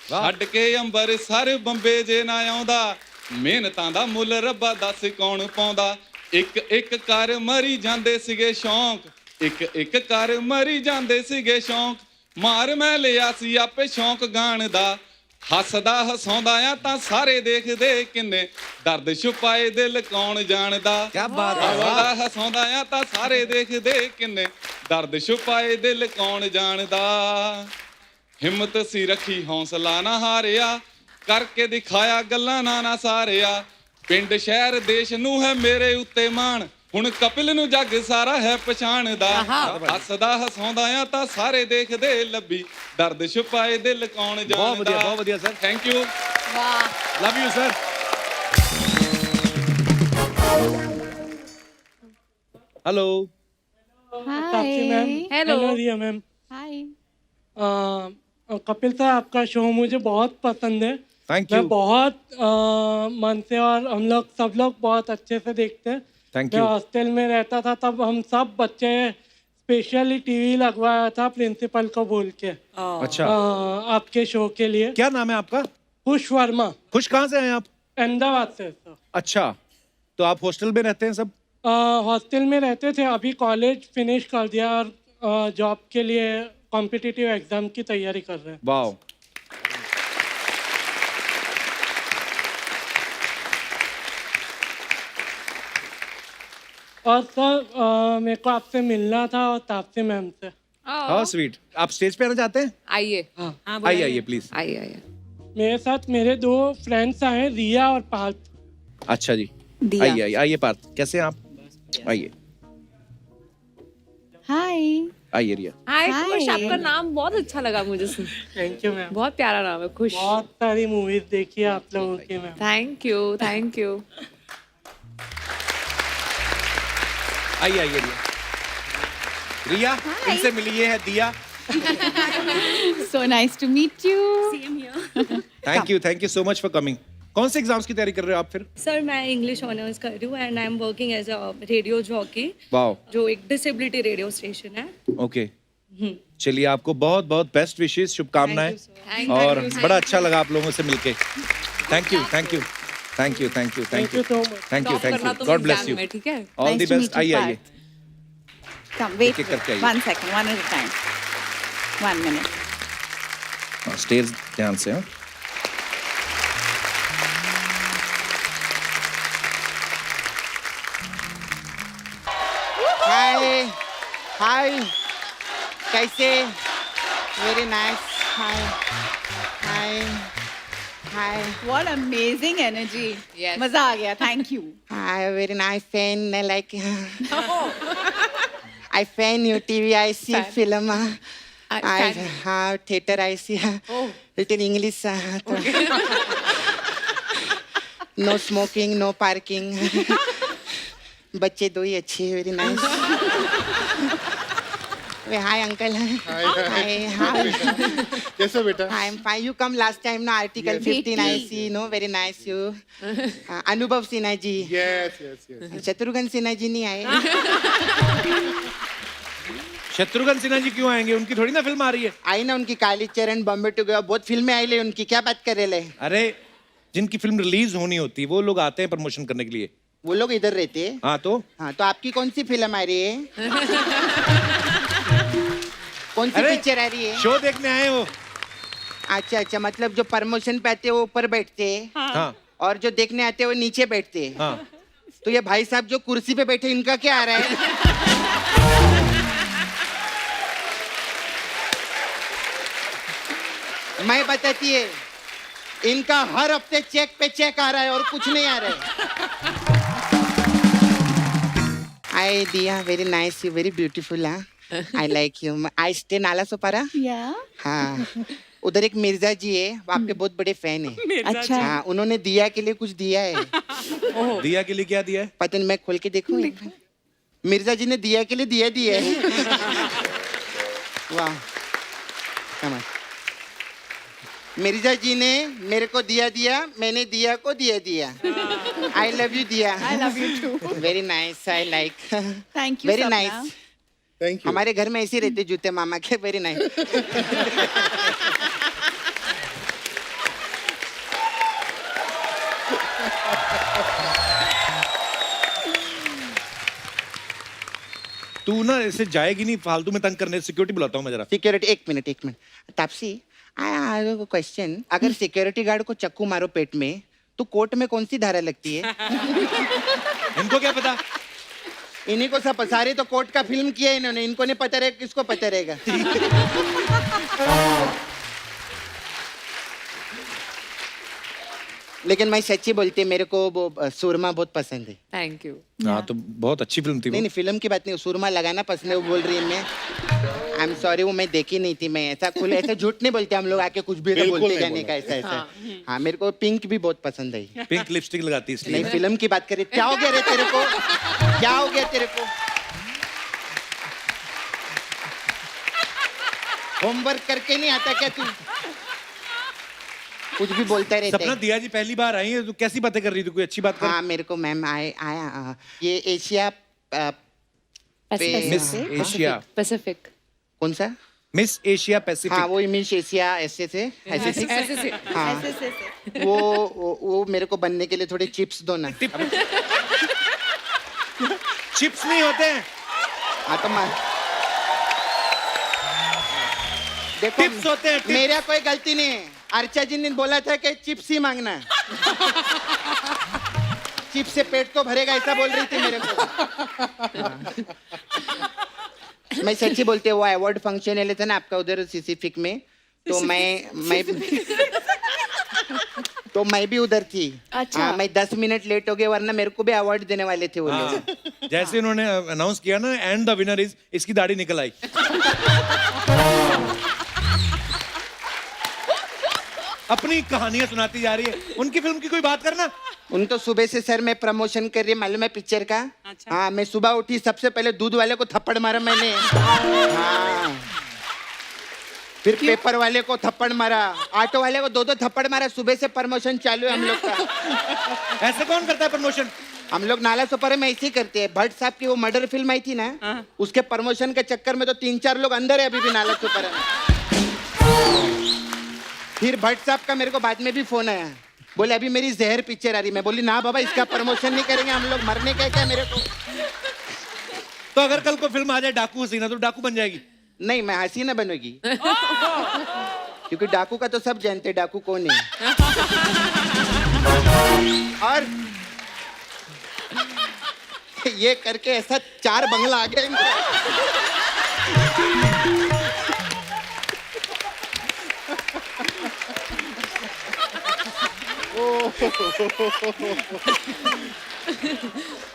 ਛੱਡ ਕੇ ਅੰਬਰਸਰ ਬੰਬੇ ਜੇ ਨਾ ਆਉਂਦਾ, ਮਿਹਨਤਾਂ ਦਾ ਮੁੱਲ ਰੱਬਾ ਦੱਸ ਕੌਣ ਪਾਉਂਦਾ ਇੱਕ ਇੱਕ ਕਰ ਮਰੀ ਜਾਂਦੇ ਸੀਗੇ ਸ਼ੌਂਕ ਇੱਕ ਇੱਕ ਕਰ ਮਰੀ ਜਾਂਦੇ ਸੀਗੇ ਸ਼ੌਂਕ ਮਾਰ ਮੈਂ ਲਿਆ ਸੀ ਆਪੇ ਸ਼ੌਂਕ ਗਾਣ ਦਾ ਹੱਸਦਾ ਹਸਾਉਂਦਾ ਆ ਤਾਂ ਸਾਰੇ ਦੇਖਦੇ ਕਿੰਨੇ ਦਰਦ ਛੁਪਾਏ ਦਿਲ ਕੌਣ ਜਾਣਦਾ क्या बात है, ਹੱਸਦਾ ਹਸਾਉਂਦਾ ਆ ਤਾਂ ਸਾਰੇ ਦੇਖਦੇ ਕਿੰਨੇ ਦਰਦ ਛੁਪਾਏ ਦਿਲ ਕੌਣ ਜਾਣਦਾ ਹਿੰਮਤ ਸੀ ਰੱਖੀ ਹੌਸਲਾ ਨਾ ਹਾਰਿਆ ਕਰਕੇ ਦਿਖਾਇਆ ਗੱਲਾਂ ਨਾ ਸਾਰਿਆ ਪਿੰਡ ਸ਼ਹਿਰ ਦੇਸ਼ ਨੂੰ ਹੈ ਮੇਰੇ ਉੱਤੇ ਮਾਣ ਹੁਣ ਕਪਿਲ ਨੂੰ ਜੱਗ ਸਾਰਾ ਹੈ ਪਛਾਣਦਾ ਹੱਸਦਾ ਹਸਾਉਂਦਾ ਆ ਤਾਂ ਸਾਰੇ ਦੇਖਦੇ ਲੱਭੀ ਦਰਦ ਛੁਪਾਏ ਦਿਲ ਕੌਣ ਜਾਣਦਾ बहुत बढ़िया sir. Thank you love you sir. Hello. Hello Riya ma'am hi Kapil sir आपका शो मुझे बहुत पसंद है थैंक मैं यू। बहुत मन से और हम लोग सब लोग बहुत अच्छे से देखते हैं थैंक मैं यू। हॉस्टल में रहता था तब हम सब बच्चे स्पेशली टीवी लगवाया था प्रिंसिपल को बोल के अच्छा, आपके शो के लिए क्या नाम है आपका? खुश वर्मा खुश कहाँ से हैं आप? अहमदाबाद से सर अच्छा, तो आप हॉस्टल में रहते हैं सब? हॉस्टल में रहते थे अभी कॉलेज फिनिश कर दिया और जॉब के लिए कॉम्पिटिटिव एग्जाम की तैयारी कर रहे हैं वाओ। और सर मेरे को आपसे मिलना था और तापसी मैम से हाउ स्वीट। आप स्टेज पे आना चाहते हैं? आइए आइए आइए प्लीज। आइए आइए मेरे साथ मेरे दो फ्रेंड्स आए रिया और पार्थ अच्छा जी, दिया। आइए आइए आइए पार्थ, कैसे हैं आप? आइए हाय आइए रिया। हाय Hi. खुश आपका नाम बहुत अच्छा लगा मुझे सुन थैंक यू मैम बहुत प्यारा नाम है खुश बहुत सारी मूवीज देखी है आप लोगों की ma'am thank you thank you आइए आइए रिया। रिया, इनसे मिलिए है Diya. So nice to meet you thank you so much for coming. कौन से एग्जाम्स की तैयारी कर रहे हो आप फिर? सर मैं इंग्लिश ऑनर्स कर रही हूँ and I am working as a radio jockey wow, जो एक डिसेबिलिटी रेडियो स्टेशन है। ओके। चलिए आपको बहुत बहुत बेस्ट विशेष शुभकामनाएं Thank और you. बड़ा अच्छा लगा आप लोगों से मिलके। Thank you thank you thank you thank you thank you so much. Thank you top करना तुम गॉड ब्लेस एग्जाम यू में ठीक है all Nice the to best. meet you, आइए आइए। Come, wait, एक-एक करके आइए। 1 second, one at a time. 1 minute. Stage ध्यान से। हाँ हाय हाय कैसे very nice hi hi hi What amazing energy. Yes. मजा आ गया. Thank you. Hi very nice fan like I fan you TV I see Fan. Film I fan. हाँ theatre I see Oh. Little English no smoking no parking बच्चे दो ही अच्छे हैं very nice hi uncle hi hi कैसे बेटा? I am fine. You come last time, no? Article 15, I see. No, very nice. You. Anubhav Sinha ji. Yes, yes, yes. Shatrughan Sinha ji नहीं आए. शत्रुघ्न सिन्हा जी क्यों आएंगे? उनकी थोड़ी ना फिल्म आ रही है। आई ना उनकी काली चरण बॉम्बे टू गया बहुत फिल्में आई ले उनकी क्या बात कर रहे ले अरे जिनकी फिल्म रिलीज होनी होती है वो लोग आते हैं प्रमोशन करने के लिए। वो लोग इधर रहते हैं हाँ तो आपकी कौन सी फिल्म आ रही है कौन सी अरे, पिक्चर आ रही है शो देखने आए वो। अच्छा अच्छा मतलब जो प्रमोशन पे आते हैं वो ऊपर बैठते हैं हाँ और जो देखने आते हैं वो नीचे बैठते हैं हाँ तो ये भाई साहब जो कुर्सी पे बैठे इनका क्या आ रहा है मैं बताती है इनका हर हफ्ते चेक पे चेक आ रहा है और कुछ नहीं आ रहा है आई दिया very nice you very beautiful I like you I stay Nala Sopara Yeah. हाँ उधर एक मिर्जा जी है वो आपके बहुत बड़े फैन है अच्छा. हाँ उन्होंने दिया के लिए कुछ दिया है दिया के लिए क्या दिया है? पता नहीं मैं खोल के देखूं एक बार? मिर्जा जी ने दिया के लिए दिया है वाह कमाल मिर्जा जी ने मेरे को दिया मैंने दिया को दिया आई लव यू दिया I love you too. Very nice I like Thank you, very Sapna. Nice Thank you. हमारे घर में ऐसे ही रहते जूते मामा के वेरी नाइस तू ना ऐसे जाएगी नहीं फालतू में तंग करने, सिक्योरिटी बुलाता हूँ मैं जरा। सिक्योरिटी, एक minute. Taapsee, I have a question. अगर सिक्योरिटी गार्ड को चक्कू मारो पेट में तो कोर्ट में कौन सी धारा लगती है? इनको क्या पता? इन्हीं को सब, सारे तो कोर्ट का फिल्म किया है इन्होंने, इनको नहीं पता रहेगा, किसको पता रहेगा? लेकिन मैं सच्ची बोलती, मेरे को वो सुरमा बहुत पसंद है। Thank you. हाँ तो बहुत अच्छी फिल्म थी वो। नहीं फिल्म की बात नहीं, सुरमा लगाना पसंद है वो बोल रही है। मैं आई एम सॉरी, वो मैं देखी नहीं थी। मैं ऐसा खुले ऐसा झूठ नहीं बोलते हम लोग, आके कुछ भी तो बिल्कुल बोलते नहीं जाने का ऐसा ऐसा। हाँ मेरे को पिंक भी बहुत पसंद है। पिंक लिपस्टिक लगाती है इसलिए। नहीं फिल्म की बात करें, क्या हो गया रे तेरे को? क्या हो गया तेरे को? होमवर्क करके नहीं आता क्या तू? कुछ भी बोलता रहता सपना, है। दिया जी पहली बार आई है, तू कैसी बातें कर रही थी? कोई अच्छी बात कर। हाँ मेरे को मैम आया ये एशिया मिस एशिया पैसिफिक। कौन सा? Miss Asia Pacific. हाँ वो मिस एशिया ऐसे से हाँ वो मेरे को बनने के लिए थोड़े चिप्स दो ना। चिप्स नहीं होते हैं। हाँ तो देखो टिप्स होते हैं, टिप्स। मेरा कोई गलती नहीं है। अर्चा जी ने बोला था कि चिप्स ही मांगना है। चिप्स से पेट तो भरेगा ऐसा बोल रही थी मेरे को। मैं सच्ची बोलते, वो अवार्ड फंक्शन ले थे ना आपका उधर सिसिफिक में, तो मैं भी उधर थी। अच्छा। हाँ, मैं 10 मिनट लेट हो गया, वरना मेरे को भी अवार्ड देने वाले थे वो लोग। जैसे उन्होंने अनाउंस किया ना, एंड द विनर इज, इसकी दाढ़ी निकल आई। अपनी कहानियां सुनाती जा रही है। उनकी फिल्म की कोई बात करना। उन तो सुबह से सर मैं प्रमोशन कर रही है, मालूम है पिक्चर का। अच्छा। हाँ मैं सुबह उठी, सबसे पहले दूध वाले को थप्पड़ मारा मैंने। हाँ फिर पेपर वाले को थप्पड़ मारा, ऑटो वाले को 2-2 थप्पड़ मारा। सुबह से प्रमोशन चालू है हम लोग का। ऐसे कौन करता है प्रमोशन? हम लोग नाला सुपर में ऐसे ही करते हैं। भट्ट साहब की वो मर्डर फिल्म आई थी ना, उसके प्रमोशन के चक्कर में तो 3-4 लोग अंदर है अभी भी नाला सुपर में। फिर भट्ट साहब का मेरे को बाद में भी फोन आया, बोले अभी मेरी जहर पिक्चर आ रही। मैं बोली ना बाबा, इसका प्रमोशन नहीं करेंगे हम लोग, मरने का क्या मेरे को। तो अगर कल को फिल्म आ जाए डाकू हसीना, तो डाकू बन जाएगी? नहीं मैं हसीना बनोगी। क्योंकि डाकू का तो सब जानते डाकू कौन है। और ये करके ऐसा 4 बंगला आ गया इनको।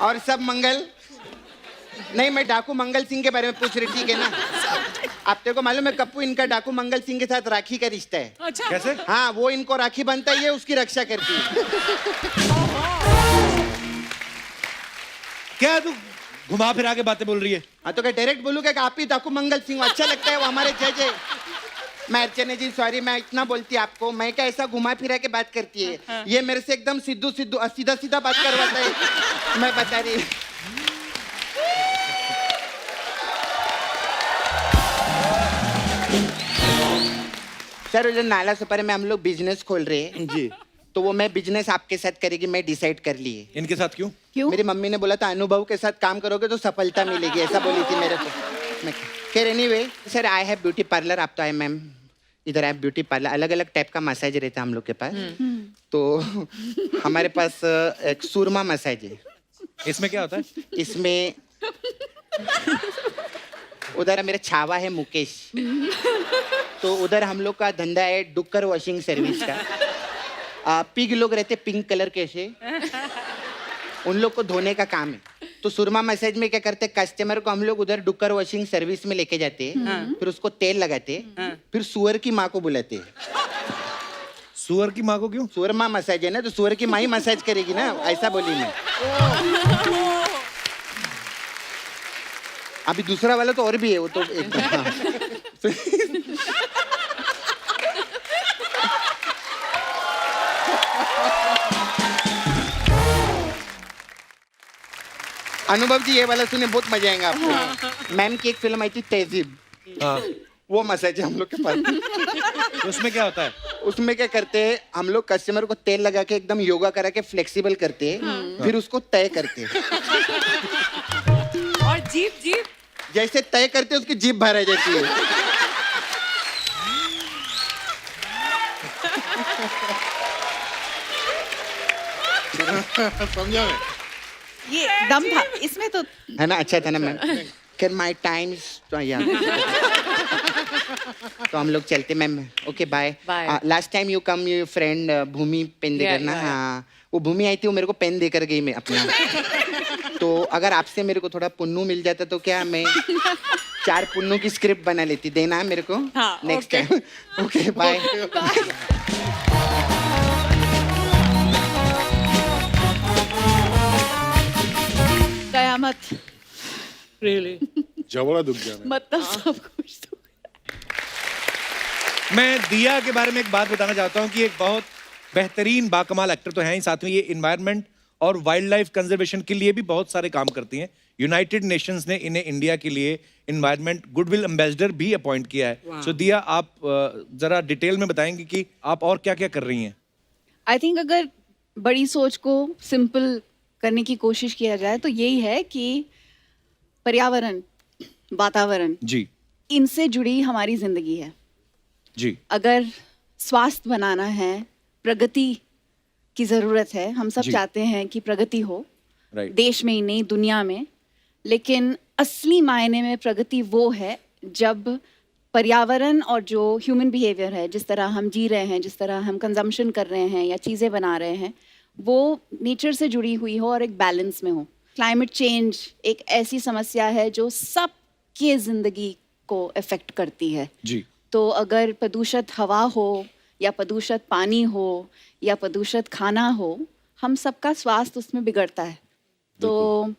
और सब मंगल नहीं, मैं डाकू मंगल सिंह के बारे में पूछ रही, ठीक है ना? आप तेरे को मालूम है कप्पू, इनका डाकू मंगल सिंह के साथ राखी का रिश्ता है। अच्छा। कैसे? हाँ वो इनको राखी बनता है, ये उसकी रक्षा करती है। क्या तू घुमा फिरा के बातें बोल रही है? हाँ तो क्या डायरेक्ट बोलूँगा कि आप ही डाकू मंगल सिंह हो? अच्छा लगता है वो हमारे जज है। मैं अर्चना जी सॉरी, मैं इतना बोलती आपको, मैं क्या ऐसा घुमा फिरा के बात करती है। ये मेरे से एकदम सीधा सीधा बात करवाता है। मैं बता रही। सर जो नाला सुपर में हम लोग बिजनेस खोल रहे हैं जी, तो वो मैं बिजनेस आपके साथ करेगी, मैं डिसाइड कर ली है। इनके साथ क्यों? मेरी मम्मी ने बोला था अनुभव के साथ काम करोगे तो सफलता मिलेगी, ऐसा बोली थी मेरे को। मैं खैर anyway sir, I have beauty parlour. आप तो आए मैम, इधर आई ब्यूटी पार्लर, अलग अलग टाइप का मसाज रहता है हम लोग के पास। तो हमारे पास एक सुरमा मसाज है। इसमें क्या होता है? इसमें उधर मेरा छावा है मुकेश, तो उधर हम लोग का धंधा है डुक्कर वॉशिंग सर्विस का। पिग लोग रहते पिंक कलर के ऐसे, उन लोग को धोने का काम है। तो सुरमा मसाज में क्या करते, कस्टमर को हम लोग उधर डुक्कर वॉशिंग सर्विस में लेके जाते हैं, फिर उसको तेल लगाते, फिर सुअर की माँ को बुलाते हैं। सुअर की माँ को क्यों? सुअर माँ मसाज है ना, तो सुअर की माँ ही मसाज करेगी ना, ऐसा बोली मैं। अभी दूसरा वाला तो और भी है, वो तो एकदम हाँ। अनुभव जी ये वाला सुने बहुत मजा आएगा आपको। मैम की एक फिल्म आई थी तहजीब, हाँ। वो मसाज है हम लोग के पास। तो उसमें क्या होता है? उसमें क्या करते हैं हम लोग, कस्टमर को तेल लगा के एकदम योगा करा के फ्लेक्सिबल करते हैं, फिर उसको तय करते हैं। और जीप जीप जैसे तय करते उसकी जीभ बाहर आ जाती है। समझा मैं। ये दम था इसमें तो। है ना, अच्छा था ना मैम। कैन माई टाइम्स तो तो हम लोग चलते ma'am. Okay bye. Last time you come you friend Bhumi pen देकर ना। हाँ वो भूमि आई थी, वो मेरे को पेन देकर गई मैं अपना। तो अगर आपसे मेरे को थोड़ा पुन्नू मिल जाता तो क्या मैं 4 पुन्नू की स्क्रिप्ट बना लेती। देना है मेरे को नेक्स्ट टाइम। Okay bye. कयामत Really? जबड़ा दुख गया मैं। मतलब सब कुछ तो। मैं दिया के बारे में एक बात बताना चाहता हूँ कि एक बहुत बेहतरीन बाकमाल एक्टर तो हैं ही, साथ में ये इन्वायरमेंट और वाइल्ड लाइफ कंजर्वेशन के लिए भी बहुत सारे काम करती हैं। यूनाइटेड नेशंस ने इन्हें इंडिया के लिए इन्वायरमेंट गुडविल एम्बेसडर भी अपॉइंट किया है। सो दिया, आप जरा डिटेल में बताएंगे कि आप और क्या क्या कर रही हैं? आई थिंक अगर बड़ी सोच को सिंपल करने की कोशिश किया जाए तो यही है कि पर्यावरण, वातावरण, जी, इनसे जुड़ी हमारी जिंदगी है। जी, अगर स्वास्थ्य बनाना है, प्रगति की जरूरत है। हम सब जी। चाहते हैं कि प्रगति हो, राइट। देश में ही नहीं दुनिया में। लेकिन असली मायने में प्रगति वो है जब पर्यावरण और जो ह्यूमन बिहेवियर है, जिस तरह हम जी रहे हैं, जिस तरह हम कंजम्पशन कर रहे हैं या चीज़ें बना रहे हैं, वो नेचर से जुड़ी हुई हो और एक बैलेंस में हो। क्लाइमेट चेंज एक ऐसी समस्या है जो सबके ज़िंदगी को अफेक्ट करती है। जी, तो अगर प्रदूषित हवा हो या प्रदूषित पानी हो या प्रदूषित खाना हो, हम सबका स्वास्थ्य उसमें बिगड़ता है। तो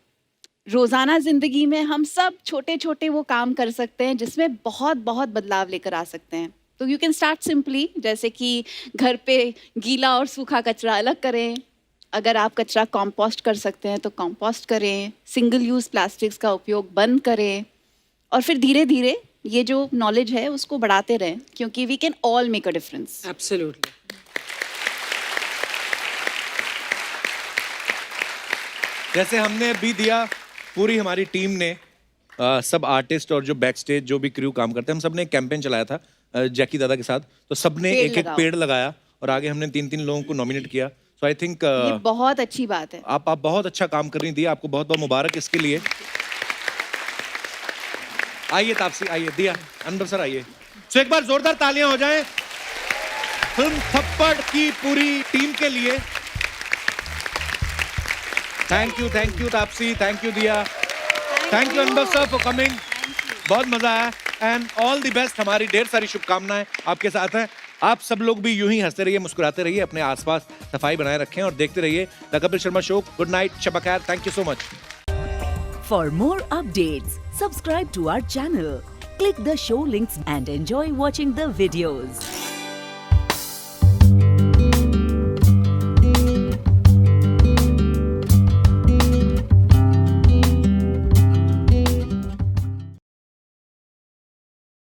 रोज़ाना ज़िंदगी में हम सब छोटे छोटे वो काम कर सकते हैं जिसमें बहुत बहुत बदलाव लेकर आ सकते हैं। तो यू कैन स्टार्ट सिंपली, जैसे कि घर पे गीला और सूखा कचरा अलग करें। अगर आप कचरा कंपोस्ट कर सकते हैं तो कंपोस्ट करें। सिंगल यूज़ प्लास्टिक्स का उपयोग बंद करें। और फिर धीरे धीरे ये जो नॉलेज है उसको बढ़ाते रहें, क्योंकि we can all make a difference. Absolutely. जैसे हमने अभी दिया, पूरी हमारी टीम ने सब आर्टिस्ट और जो बैक स्टेज जो भी क्रू काम करते हैं, हम सब ने एक कैंपेन चलाया था जैकी दादा के साथ। तो सबने पेड़ एक एक लगाओ। पेड़ लगाया और आगे हमने 3-3 लोगों को नॉमिनेट किया। सो आई थिंक ये बहुत अच्छी बात है। आप बहुत अच्छा काम कर रही थी। आपको बहुत बहुत मुबारक इसके लिए। आइए तापसी, आइए। दिया, अनवर सर आइए। सो एक बार जोरदार तालियां हो जाएं फिल्म थप्पड़ की पूरी टीम के लिए। Thank you Taapsee, thank you Dia, thank you Anwar sir for coming. बहुत मजा आया एंड ऑल द बेस्ट। हमारी ढेर सारी शुभकामनाएं आपके साथ हैं। आप सब लोग भी यूं ही हंसते रहिए, मुस्कुराते रहिए, अपने आसपास सफाई बनाए रखें और देखते रहिए the Kapil Sharma show. Good night, शब खैर, thank you so much. For more updates, subscribe to our channel, click the show links and enjoy watching the videos.